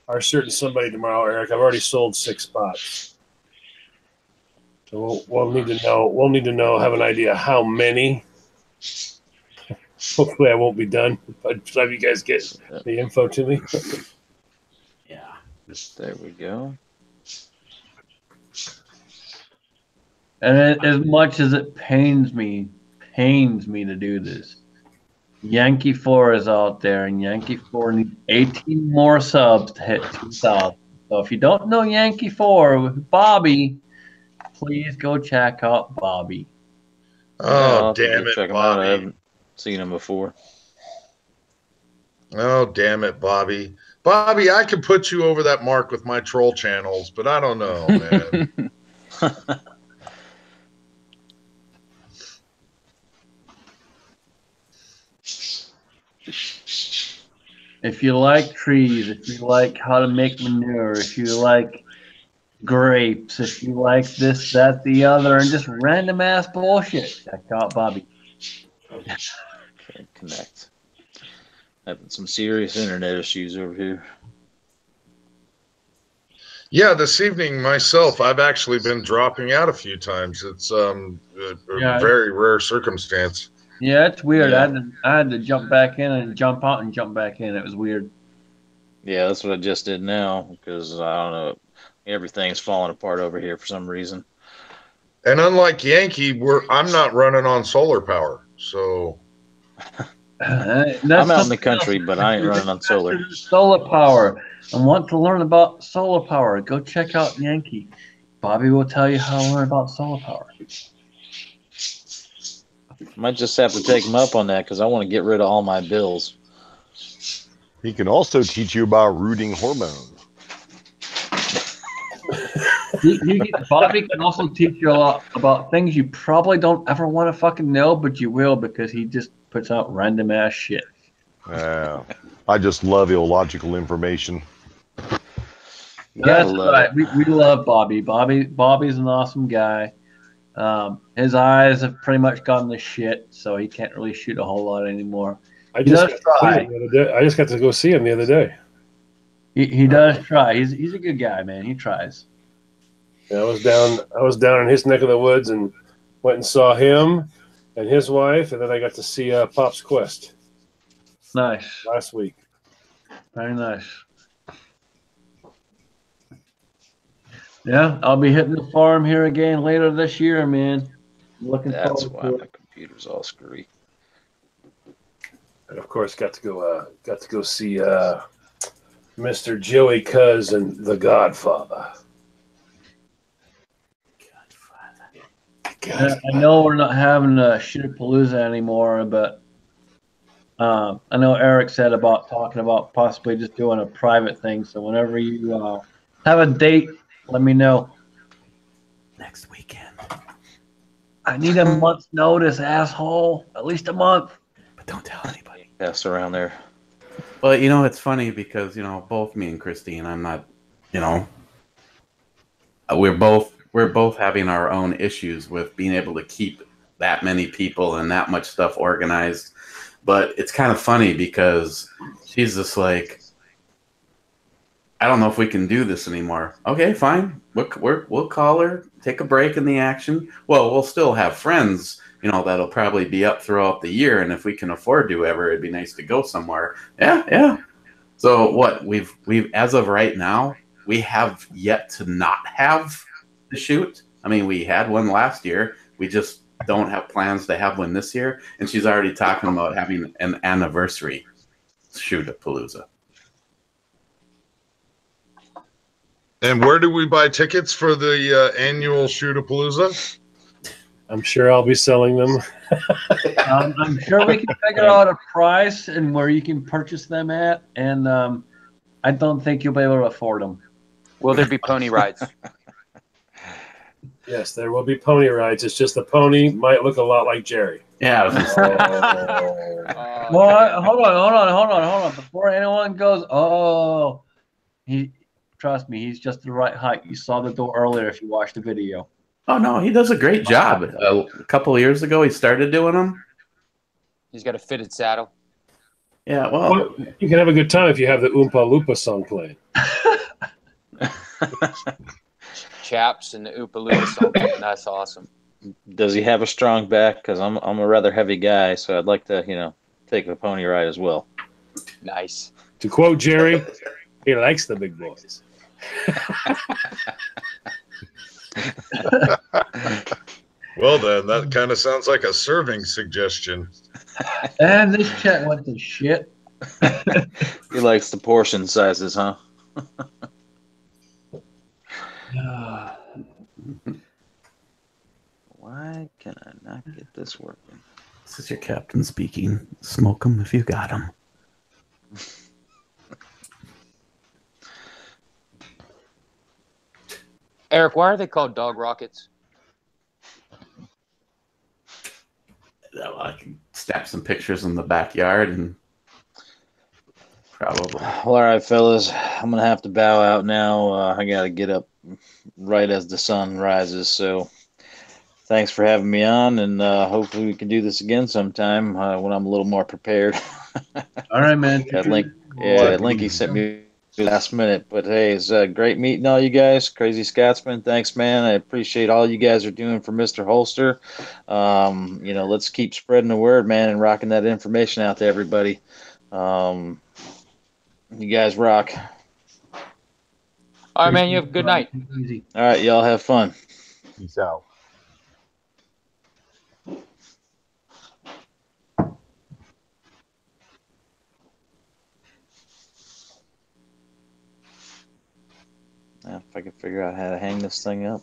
our certain somebody tomorrow, Eric, I've already sold 6 spots. So we'll need to know, have an idea how many. Hopefully I won't be done by the time you guys get the info to me. Yeah. There we go. And as much as it pains me to do this, Yankee 4 is out there, and Yankee 4 needs 18 more subs to hit 2,000. So if you don't know Yankee 4 with Bobby, please go check out Bobby. Oh, I'll have to damn go it, check 'em out. I Bobby. haven't seen him before. Oh, damn it, Bobby. Bobby, I could put you over that mark with my troll channels, but I don't know, man. If you like trees, if you like how to make manure, if you like grapes, if you like this, that, the other, and just random ass bullshit, check out Bobby. Can't connect. Having some serious internet issues over here. Yeah, this evening myself, I've actually been dropping out a few times. It's a Yeah. very rare circumstance. Yeah, it's weird. Yeah. I had to jump back in and jump out and jump back in. It was weird. Yeah, that's what I just did now because I don't know. Everything's falling apart over here for some reason. And unlike Yankee, I'm not running on solar power, so That's I'm out in the something country, else. but I ain't running on solar. Solar power. and want to learn about solar power, go check out Yankee. Bobby will tell you how to learn about solar power. Might just have to take him up on that because I want to get rid of all my bills. He can also teach you about rooting hormones. Bobby can also teach you a lot about things you probably don't ever want to fucking know, but you will because he just puts out random ass shit. I just love illogical information. That's right. We love Bobby. Bobby's an awesome guy. His eyes have pretty much gone to shit, so he can't really shoot a whole lot anymore. I just got to go see him the other day. He does try. He's a good guy, man. He tries. Yeah, I was down in his neck of the woods and went and saw him and his wife, and then I got to see Pop's Quest. Nice. Last week. Very nice. Yeah, I'll be hitting the farm here again later this year, man. Looking That's forward why to my it. computer's all screwy. And of course, got to go see Mr. Joey Cuz and The Godfather. I know we're not having a Shitapalooza anymore, but I know Eric said about talking about possibly just doing a private thing. So whenever you have a date, let me know. Next weekend. I need a month's notice, asshole. At least a month. But don't tell anybody. Pass around there. Well, you know, it's funny because, you know, both me and Christine, I'm not, you know, we're both having our own issues with being able to keep that many people and that much stuff organized. But it's kind of funny because she's just like, I don't know if we can do this anymore. Okay, fine. We'll call her, take a break in the action. Well, we'll still have friends, you know, that'll probably be up throughout the year. And if we can afford to ever, it'd be nice to go somewhere. Yeah. So what we've as of right now, we have yet to not have the shoot. I mean, we had one last year. We just don't have plans to have one this year. And she's already talking about having an anniversary shoot at Palooza. And where do we buy tickets for the annual Shootapalooza? I'm sure I'll be selling them. I'm sure we can figure out a price and where you can purchase them at. And I don't think you'll be able to afford them. Will there be pony rides? Yes, there will be pony rides. It's just the pony might look a lot like Jerry. Yeah. Well, hold on. Before anyone goes, trust me, he's just the right height. You saw the door earlier if you watched the video. Oh, no, he does a great job. A couple of years ago, he started doing them. He's got a fitted saddle. Yeah, well, you can have a good time if you have the Oompa Loompa song playing. Chaps and the Oompa Loompa song. That's awesome. Does he have a strong back? Because I'm a rather heavy guy, so I'd like to, you know, take a pony ride as well. Nice. To quote Jerry, he likes the big boys. Well, then, that kind of sounds like a serving suggestion. And this chat went to shit. He likes the portion sizes, huh? Why can I not get this working? This is your captain speaking. Smoke them if you got them. Eric, why are they called dog rockets? Well, I can snap some pictures in the backyard and probably. Well, all right, fellas, I'm gonna have to bow out now. I gotta get up right as the sun rises. So, thanks for having me on, and hopefully we can do this again sometime when I'm a little more prepared. All right, man. That link he sent me last minute. But hey, it's great meeting all you guys. Crazy Scotsman, thanks, man. I appreciate all you guys are doing for Mr. Holster. You know, let's keep spreading the word, man, and rocking that information out to everybody. You guys rock. All right, man. You have a good night. All right, y'all have fun. Peace out. if I can figure out how to hang this thing up.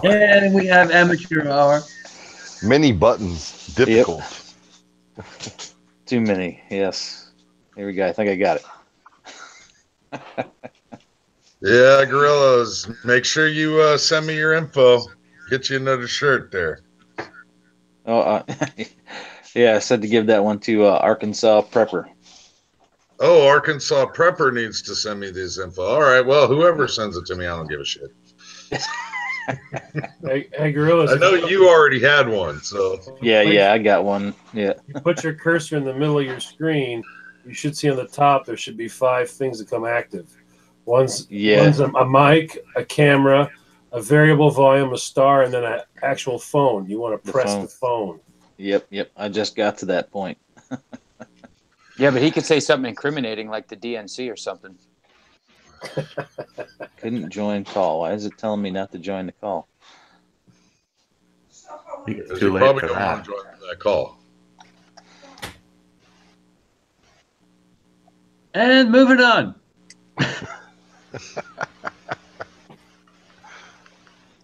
And we have amateur hour. Many buttons. Difficult. Yep. Too many. Yes. Here we go. I think I got it. Yeah, Gorillas. Make sure you send me your info. Get you another shirt there. Oh, yeah. I said to give that one to Arkansas Prepper. Oh, Arkansas Prepper needs to send me this info. All right. Well, whoever sends it to me, I don't give a shit. Hey, Gorillas. I know you already had one, so. Yeah, I got one. Yeah. You put your cursor in the middle of your screen, you should see on the top there should be 5 things that come active. One's a mic, a camera, a variable volume, a star, and then an actual phone. You want to press the phone. Yep. I just got to that point. Yeah, but he could say something incriminating like the DNC or something. Couldn't join call. Why is it telling me not to join the call? It's You too late probably for don't that. want to join that call. And moving on.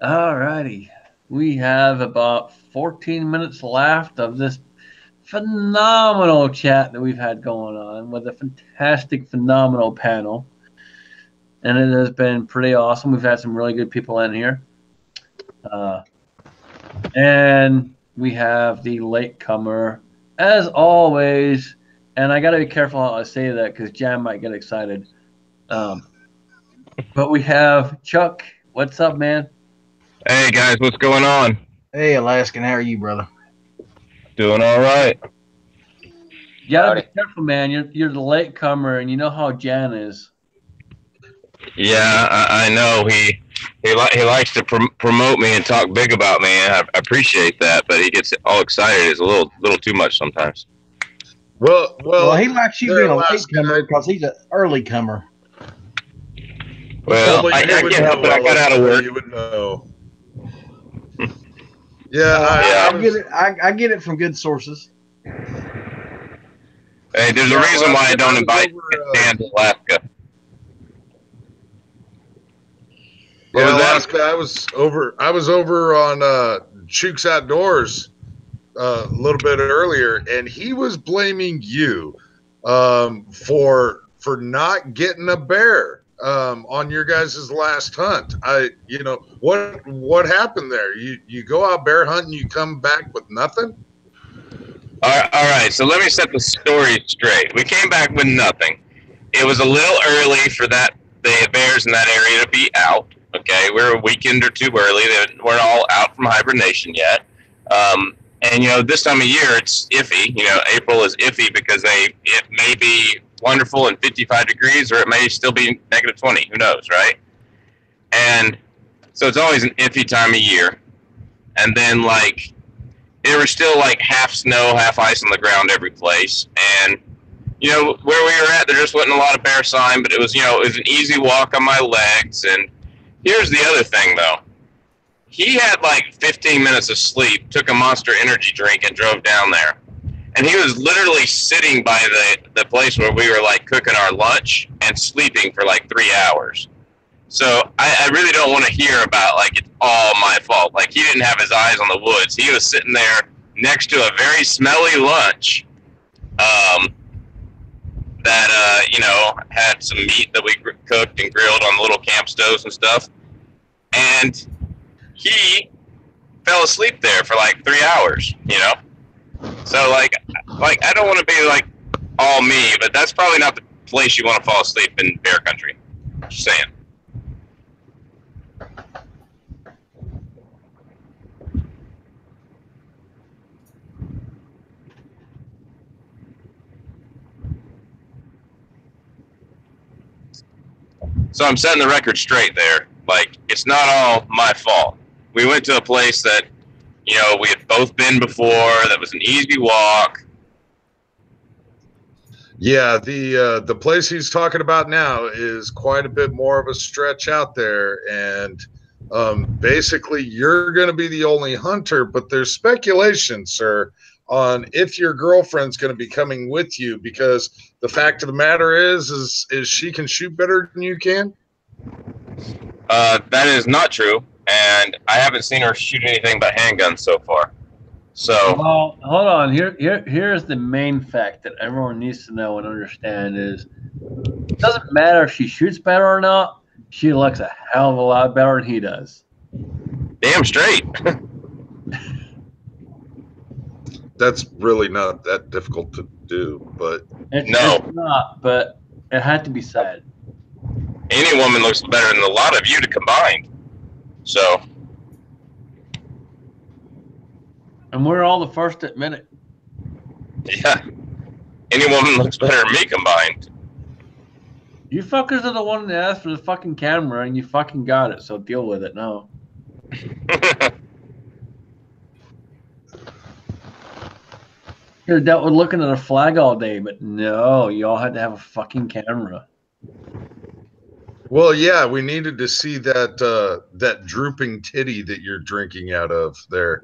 All righty. We have about 14 minutes left of this phenomenal chat that we've had going on with a fantastic, phenomenal panel. And it has been pretty awesome. We've had some really good people in here. And we have the latecomer, as always. And I got to be careful how I say that because Jam might get excited. But we have Chuck. What's up, man? Hey, guys. What's going on? Hey, Alaskan, how are you, brother? Doing all right. You got to be careful, man. You're the latecomer, and you know how Jan is. Yeah, I know. He likes to promote me and talk big about me. I appreciate that, but he gets all excited. It's a little too much sometimes. Well, he likes you being a latecomer because he's an early comer. Well, I can't help it. I got out of work. You would know. Yeah, I get it. I get it from good sources. Hey, there's a reason why I don't invite Dan to Alaska. Yeah, Alaska. I was over on Chooks Outdoors a little bit earlier, and he was blaming you for not getting a bear on your guys' last hunt. What happened there? You go out bear hunting, you come back with nothing? All right, so let me set the story straight. We came back with nothing. It was a little early for the bears in that area to be out. Okay, we're a weekend or two early. They weren't all out from hibernation yet. And this time of year it's iffy. April is iffy because it may be wonderful and 55 degrees, or it may still be -20. Who knows, right? And so it's always an iffy time of year. And then there was still half snow, half ice on the ground every place. And where we were at, there just wasn't a lot of bear sign, but it was an easy walk on my legs. And here's the other thing, though. He had 15 minutes of sleep, took a Monster Energy drink, and drove down there. And he was literally sitting by the place where we were cooking our lunch and sleeping for 3 hours. So I really don't want to hear about it's all my fault. He didn't have his eyes on the woods. He was sitting there next to a very smelly lunch that had some meat that we cooked and grilled on the little camp stoves and stuff. And he fell asleep there for 3 hours, So I don't want to be all me, but that's probably not the place you want to fall asleep in bear country. Just saying. So I'm setting the record straight there. It's not all my fault. We went to a place that, we had both been before. That was an easy walk. Yeah, the place he's talking about now is quite a bit more of a stretch out there, and basically you're going to be the only hunter. But there's speculation, sir, on if your girlfriend's going to be coming with you, because the fact of the matter is she can shoot better than you can. That is not true, and I haven't seen her shoot anything but handguns so far. So, well, hold on. Here's the main fact that everyone needs to know and understand is it doesn't matter if she shoots better or not. She looks a hell of a lot better than he does. damn straight. That's really not that difficult to do, but It's not, but it had to be said. Any woman looks better than a lot of you combined. So, and we're all the first to admit it. yeah. Any woman looks better than me combined. You fuckers are the one that asked for the fucking camera, and you fucking got it, so deal with it now. Could have dealt with looking at a flag all day, but no, you all had to have a fucking camera. well, yeah, we needed to see that drooping titty that you're drinking out of there.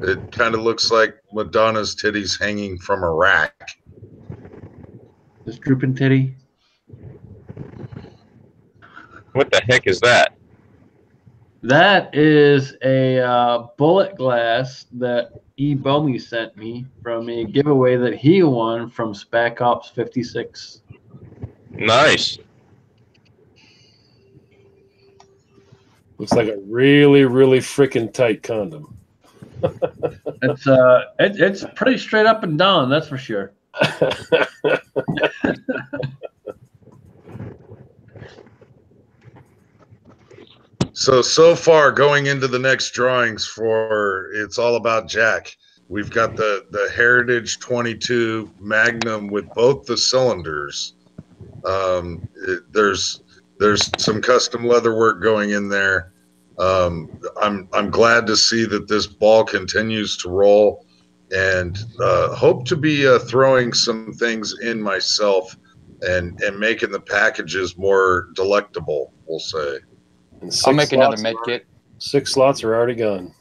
It kind of looks like Madonna's titties hanging from a rack. This drooping titty. What the heck is that? That is a bullet glass that E. Bomey sent me from a giveaway that he won from Spec Ops 56. Nice. Looks like a really, really freaking tight condom. It's pretty straight up and down, that's for sure. So far going into the next drawings for It's All About Jack, we've got the Heritage 22 Magnum with both the cylinders. There's some custom leather work going in there. I'm glad to see that this ball continues to roll, and hope to be throwing some things in myself and making the packages more delectable, we'll say. I'll make another med kit. 6 slots are already gone.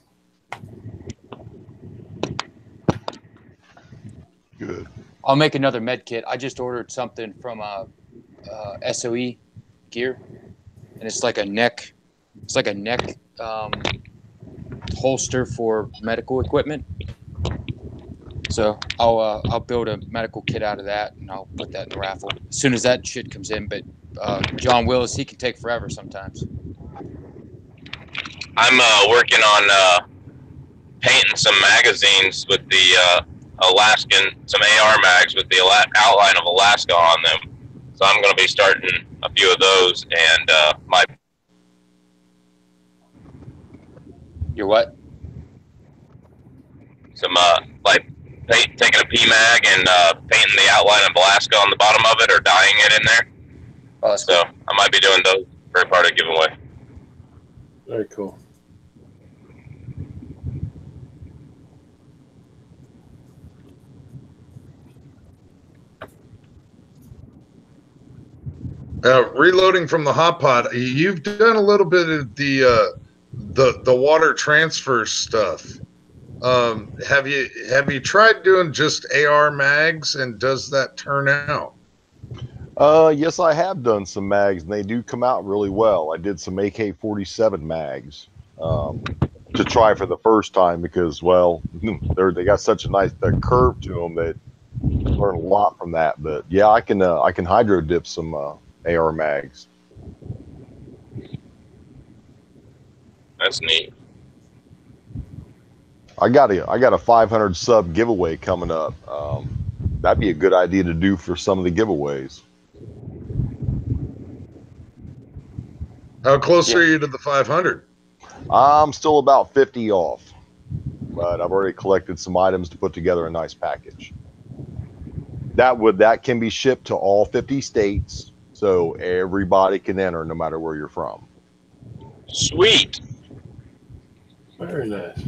Good. I'll make another med kit. I just ordered something from SOE Gear, and it's like a neck. It's like a neck holster for medical equipment. So I'll build a medical kit out of that, and I'll put that in the raffle as soon as that shit comes in. But John Willis, he can take forever sometimes. I'm working on painting some magazines with the some AR mags with the outline of Alaska on them. So I'm going to be starting a few of those, and Your what? Some taking a PMag and painting the outline of Alaska on the bottom of it, or dyeing it in there. Oh, that's so cool. I might be doing those for part of the giveaway. Very cool. Reloading from the hot pot, you've done a little bit of the water transfer stuff. Have you tried doing just AR mags, and does that turn out? Yes, I have done some mags, and they do come out really well. I did some AK-47 mags to try for the first time because, well, they got such a nice curve to them that you learn a lot from that. But yeah, I can hydro dip some AR mags. That's neat. I got a 500 sub giveaway coming up. That'd be a good idea to do for some of the giveaways. How close are you to the 500? I'm still about 50 off, but I've already collected some items to put together a nice package. That can be shipped to all 50 states, so everybody can enter no matter where you're from. Sweet. Very nice.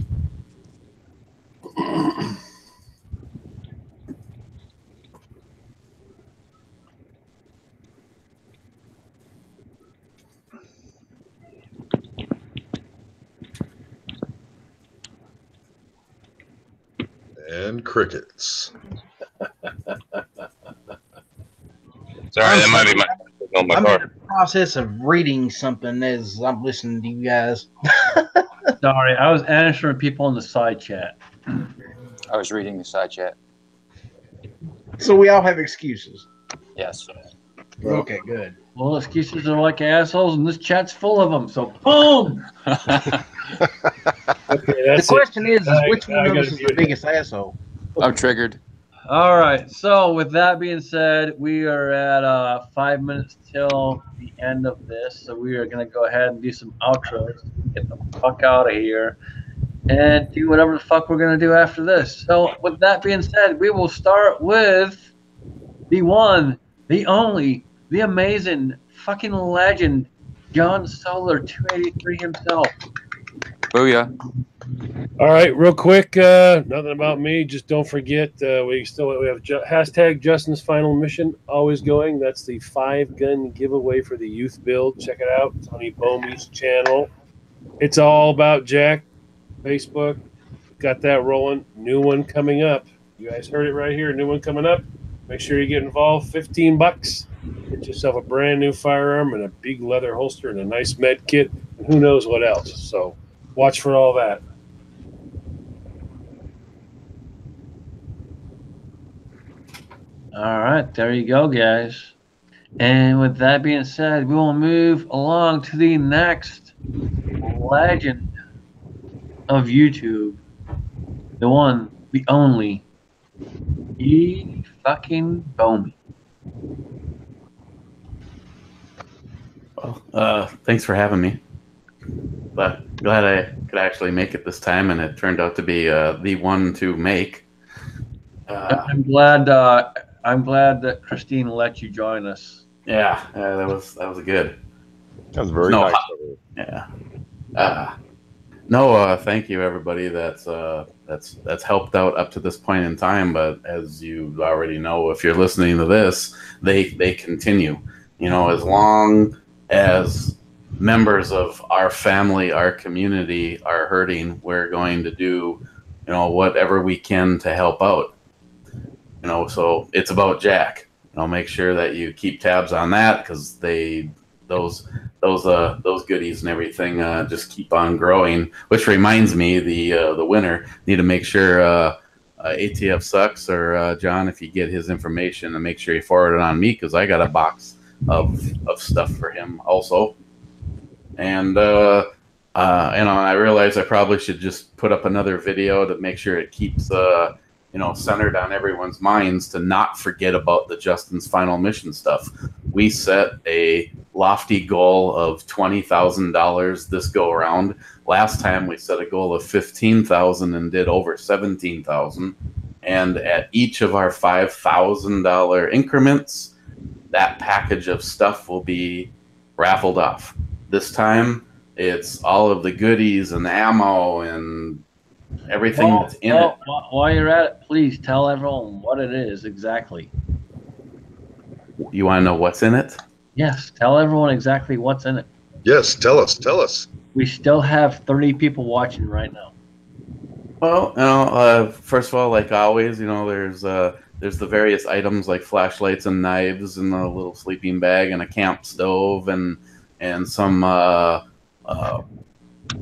and crickets. Sorry, that might be my I'm car. in the process of reading something as I'm listening to you guys. Sorry, I was answering people in the side chat. I was reading the side chat. So we all have excuses. Yes. Okay, good. Well, excuses are like assholes, and this chat's full of them. So, boom. Okay, The that's question is which I one of gotta us is view the it. biggest asshole? I'm triggered. All right. So, with that being said, we are at 5 minutes till the end of this. So, we are going to go ahead and do some outros, get the fuck out of here, and do whatever the fuck we're going to do after this. So, with that being said, we will start with the one, the only, the amazing fucking legend, John Solar 283 himself. Booyah. All right, real quick, nothing about me. Just don't forget, we have hashtag Justin's Final Mission always going. That's the 5-gun giveaway for the youth build. Check it out. Tony Bomey's channel. It's all about Jack. Facebook. Got that rolling. New one coming up. You guys heard it right here. New one coming up. Make sure you get involved. $15. Get yourself a brand new firearm and a big leather holster and a nice med kit and who knows what else. So watch for all that. All right, there you go, guys. And with that being said, we will move along to the next legend of YouTube. The one, the only, E fucking Bomey. Well, thanks for having me. But glad I could actually make it this time, and it turned out to be the one to make. I'm glad that Christine let you join us. Yeah, that was good. That was very No, nice of her. Yeah. No, thank you everybody that's helped out up to this point in time. But as you already know, if you're listening to this, they continue. You know, as long as members of our family, our community are hurting, we're going to do, you know, whatever we can to help out. You know, so it's about Jack. You know, make sure that you keep tabs on that because those goodies and everything just keep on growing. Which reminds me, the winner need to make sure ATF Sucks or John, if you get his information, and make sure you forward it on me because I got a box of stuff for him also. And I realize I probably should just put up another video to make sure it keeps centered on everyone's minds to not forget about the Justin's Final Mission stuff. We set a lofty goal of $20,000 this go around. Last time we set a goal of $15,000 and did over $17,000. And at each of our $5,000 increments, that package of stuff will be raffled off. This time, it's all of the goodies and ammo and everything that's in it. While you're at it, please tell everyone what it is exactly. You want to know what's in it? Yes, tell everyone exactly what's in it. Yes, tell us. We still have 30 people watching right now. Well, first of all, like always, there's the various items like flashlights and knives and a little sleeping bag and a camp stove and some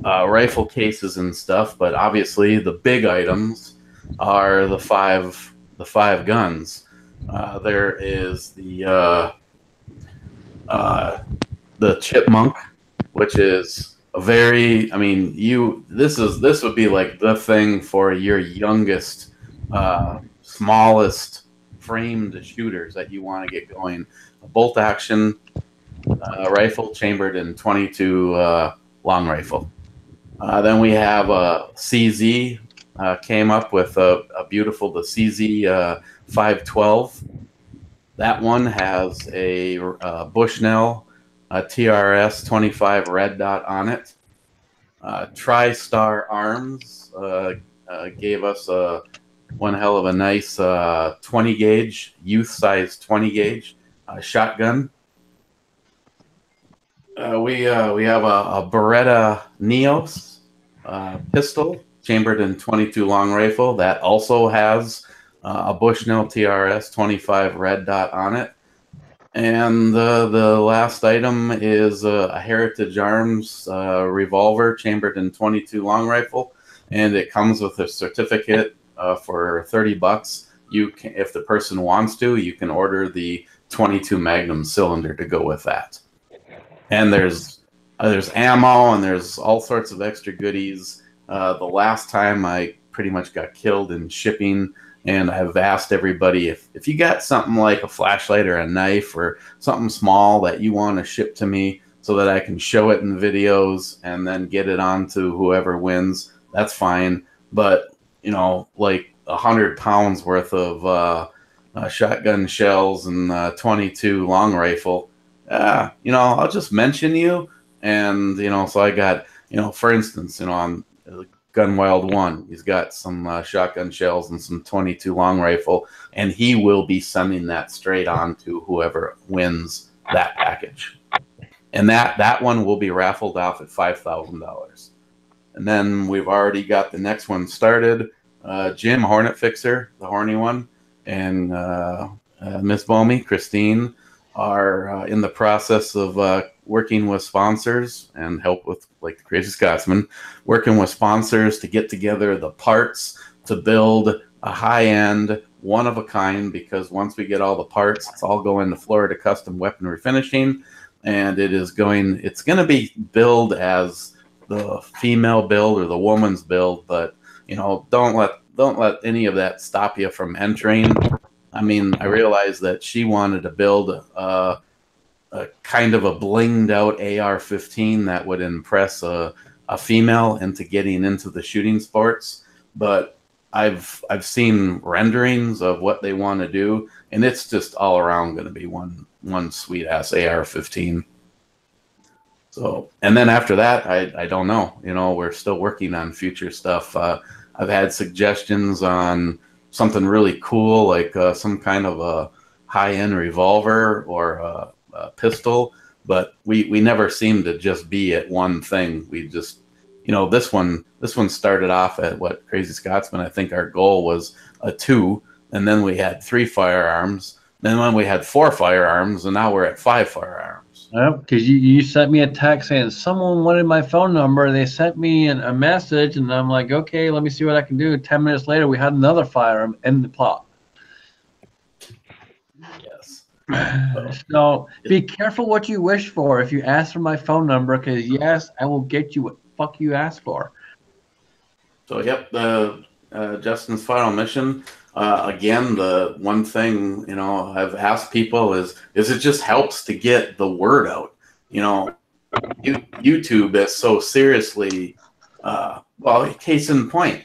rifle cases and stuff. But obviously, the big items are the five guns. There is the Chipmunk, which is a very, this would be like the thing for your youngest, smallest framed shooters that you want to get going. A bolt action rifle chambered in 22 long rifle. Then we have a CZ, came up with the CZ 512. That one has a Bushnell TRS 25 red dot on it. TriStar Arms gave us one hell of a nice 20 gauge, youth size 20 gauge shotgun. We have a Beretta Neos pistol chambered in 22 long rifle that also has a Bushnell TRS 25 red dot on it. And the last item is a Heritage Arms revolver chambered in 22 long rifle, and it comes with a certificate for $30. You can, if the person wants to, you can order the 22 Magnum cylinder to go with that. And there's ammo and there's all sorts of extra goodies. The last time I pretty much got killed in shipping, and I've asked everybody if you got something like a flashlight or a knife or something small that you want to ship to me so that I can show it in videos and then get it on to whoever wins, that's fine. But, you know, like 100 pounds worth of shotgun shells and 22 long rifle, you know, I'll just mention you. And, you know, so I got, you know, for instance, you know, on Gunwild 1, he's got some shotgun shells and some 22 long rifle, and he will be sending that straight on to whoever wins that package. And that one will be raffled off at $5,000. And then we've already got the next one started. Jim Hornet Fixer, the horny one, and Miss Bomey, Christine, are in the process of working with sponsors and help with, like the Crazy Scotsman, working with sponsors to get together the parts to build a high-end, one-of-a-kind, because once we get all the parts, it's all going to Florida Custom Weaponry Finishing, and it's going to be billed as the female build or the woman's build, but, you know, don't let any of that stop you from entering. I mean, I realized that she wanted to build a kind of a blinged out AR-15 that would impress a female into getting into the shooting sports. But I've seen renderings of what they want to do, and it's just all around going to be one sweet ass AR-15. So, and then after that, I don't know. You know, we're still working on future stuff. I've had suggestions on something really cool, like some kind of a high-end revolver or a pistol, but we never seem to just be at one thing. We just, you know, this one started off at what Crazy Scotsman, I think our goal was a 2, and then we had 3 firearms, then when we had 4 firearms, and now we're at 5 firearms. Yep, because you sent me a text saying someone wanted my phone number. They sent me a message, and I'm like, okay, let me see what I can do. 10 minutes later, we had another firearm in the plot. Yes. So be careful what you wish for if you ask for my phone number, because yes, I will get you what the fuck you ask for. So yep, Justin's final mission. Again, the one thing, you know, I've asked people is it just helps to get the word out. You know, YouTube is so seriously, well, case in point,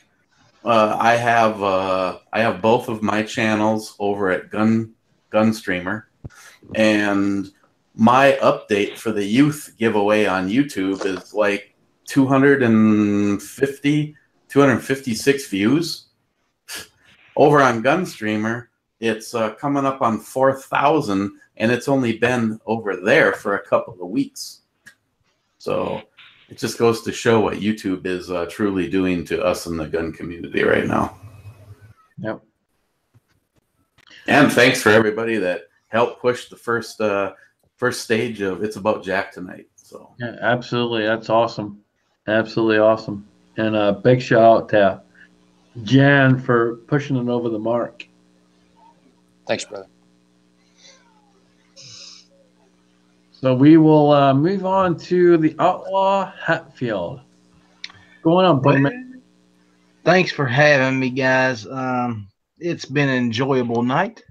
I have both of my channels over at Gunstreamer, and my update for the youth giveaway on YouTube is like 256 views. Over on Gunstreamer, it's coming up on 4,000, and it's only been over there for a couple of weeks. So it just goes to show what YouTube is truly doing to us in the gun community right now. Yep. And thanks for everybody that helped push the first stage of It's About Jack tonight. So yeah, absolutely, that's awesome, absolutely awesome, and a big shout out to Jan for pushing it over the mark. Thanks, brother. So we will move on to the Outlaw Hatfield. Going on, Bowman? Thanks for having me, guys. It's been an enjoyable night.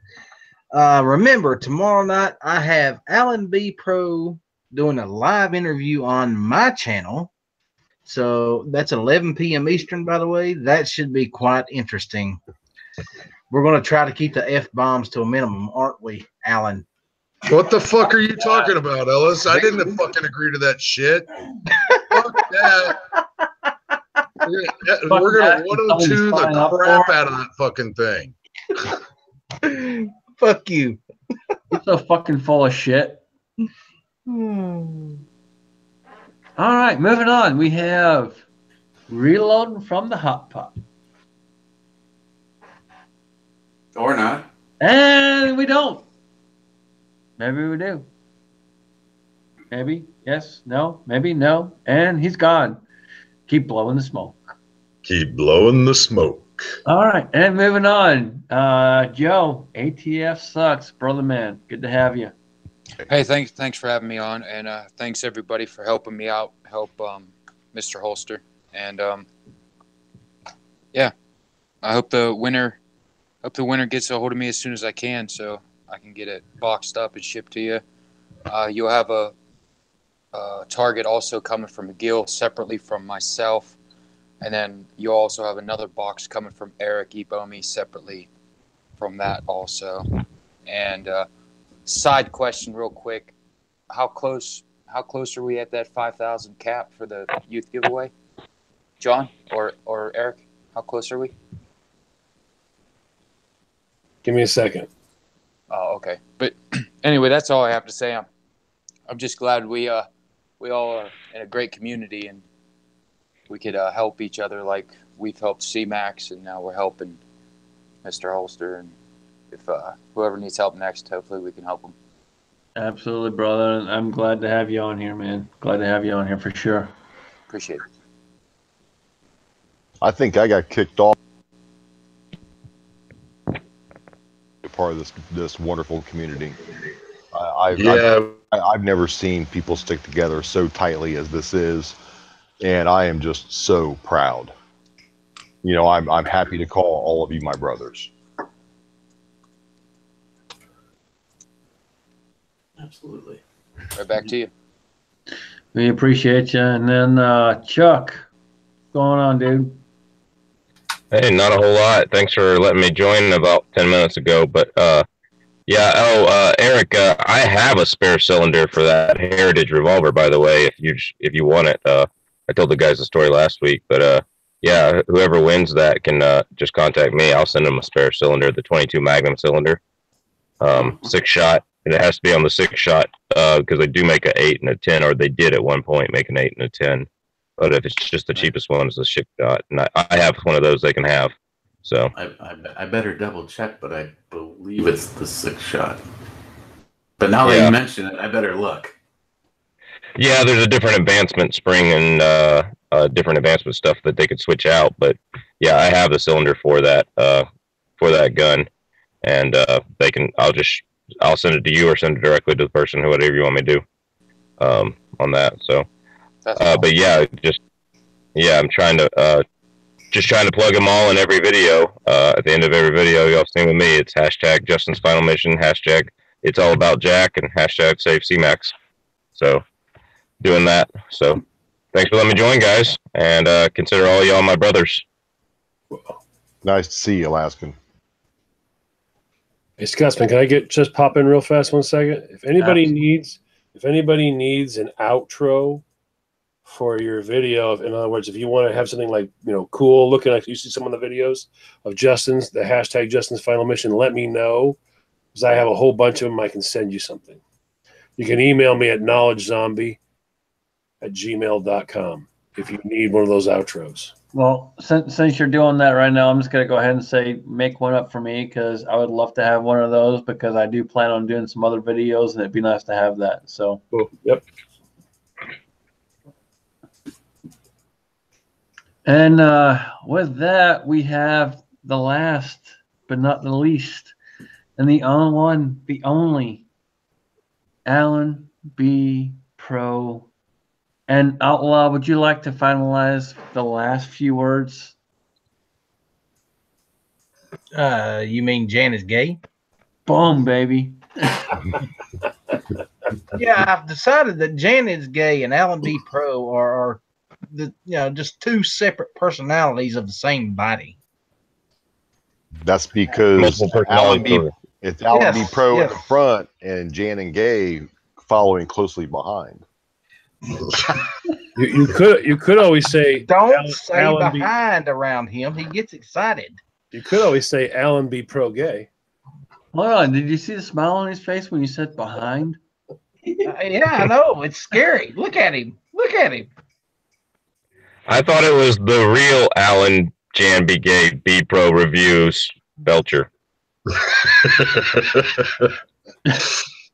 Remember, tomorrow night I have Alan B. Pro doing a live interview on my channel. So that's 11 p.m. Eastern, by the way. That should be quite interesting. We're going to try to keep the F-bombs to a minimum, aren't we, Alan? What the fuck are you talking about, Ellis? I didn't fucking agree to that shit. Fuck that. We're going to 102 the crap out of that fucking thing. Fuck you. You're so fucking full of shit. All right, moving on. We have reloading from the hot pot. Or not. And we don't. Maybe we do. Maybe, yes, no, maybe, no. And he's gone. Keep blowing the smoke. Keep blowing the smoke. All right, and moving on. Joe, ATF sucks, brother man. Good to have you. Hey, thanks for having me on, and thanks everybody for helping me out, help Mr. Holster, and yeah, I hope the winner gets a hold of me as soon as I can, so I can get it boxed up and shipped to you. You'll have a target also coming from McGill separately from myself, and then you'll also have another box coming from Eric Ebomi separately from that also. And side question real quick, how close are we at that 5,000 cap for the youth giveaway? John or Eric, how close are we? Give me a second. Oh, okay. But anyway, that's all I have to say. I'm just glad we all are in a great community and we could help each other like we've helped C-Max, and now we're helping Mr. Holster. And if whoever needs help next, hopefully we can help them. Absolutely, brother. I'm glad to have you on here, man. Glad to have you on here for sure. Appreciate it. I think I got kicked off part of this wonderful community. I've never seen people stick together so tightly as this is, and I am just so proud. You know, I'm happy to call all of you my brothers. Absolutely. Right back to you. We appreciate you. And then Chuck, what's going on, dude? Hey, not a whole lot. Thanks for letting me join about 10 minutes ago. But yeah, Eric, I have a spare cylinder for that Heritage revolver, by the way. If you want it, I told the guys the story last week. But yeah, whoever wins that can just contact me. I'll send them a spare cylinder, the 22 Magnum cylinder, 6-shot, and it has to be on the 6-shot because they do make an 8 and a 10, or they did at one point make an 8 and a 10. But if it's just the cheapest one, it's a 6-shot, and I have one of those they can have. So I better double check, but I believe it's the 6-shot. But now that you mention it, I better look. Yeah, there's a different advancement spring and different advancement stuff that they could switch out. But yeah, I have the cylinder for that gun, and they can. I'll send it to you or send it directly to the person, whatever you want me to do on that. So, but yeah, I'm trying to plug them all in every video. At the end of every video, y'all sing with me. It's hashtag Justin's Final Mission, hashtag It's All About Jack, and hashtag Save C-Max. So, doing that. So, thanks for letting me join, guys, and consider all y'all my brothers. Nice to see you, Alaskan. Hey, Scotsman, can I just pop in real fast 1 second? If anybody needs an outro for your video, in other words, if you want to have something like, cool looking like you see some of the videos of Justin's, the hashtag Justin's Final Mission, let me know, because I have a whole bunch of them. I can send you something. You can email me at knowledgezombie@gmail.com if you need one of those outros. Well, since you're doing that right now, I'm just going to go ahead and say make one up for me, because I would love to have one of those, because I do plan on doing some other videos, and it'd be nice to have that. So, cool. Yep. And with that, we have the last but not the least, and the only Alan B. Pro. And Outlaw, would you like to finalize the last few words? You mean Jan is gay? Boom, baby. Yeah, I've decided that Jan is gay and Alan B. Pro are just two separate personalities of the same body. That's because Alan B. Pro in the front and Jan and Gay following closely behind. You could always say don't say Alan behind around him. He gets excited. You could always say Alan B. Pro Gay. Hold on, did you see the smile on his face when you said behind? Yeah, I know. It's scary. Look at him. Look at him. I thought it was the real Alan Janby gave B Pro Reviews Belcher.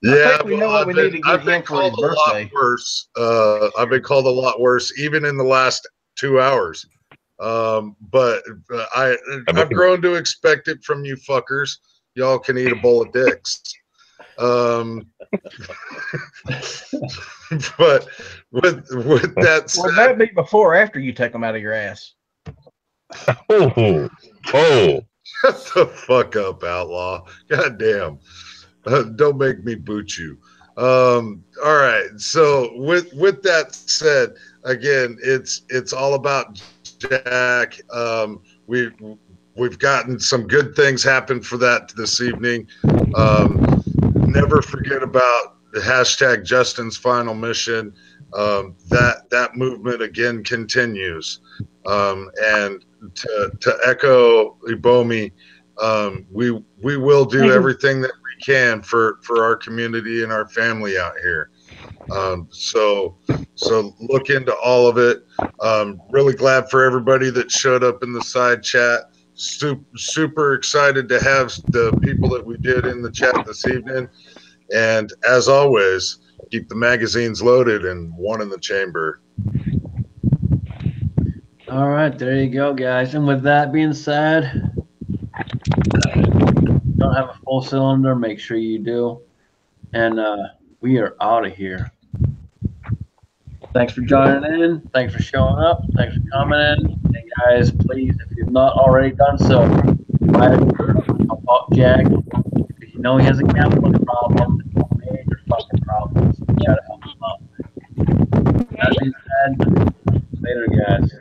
Yeah, think we know what we need to give him for his birthday. Worse. I've been called a lot worse, even in the last 2 hours. But I've grown to expect it from you fuckers. Y'all can eat a bowl of dicks. But with that said, Would that be before or after you take them out of your ass? Oh, shut the fuck up, outlaw. God damn. Don't make me boot you. All right. So with that said, again, it's all about Jack. We've gotten some good things happen for that this evening. Never forget about the hashtag Justin's Final Mission. That movement again continues. And to echo Ibomi, we will do everything that we can for our community and our family out here. So look into all of it. Really glad for everybody that showed up in the side chat. Super excited to have the people that we did in the chat this evening. And as always, keep the magazines loaded and one in the chamber. All right, there you go, guys. And with that being said, don't have a full cylinder, make sure you do. And we are out of here. Thanks for joining in. Thanks for showing up. Thanks for commenting. And guys, please, if you've not already done so, write a help out Jack. If you know he has a gambling problem, major fucking problems, you gotta help him out. That being said, later, guys.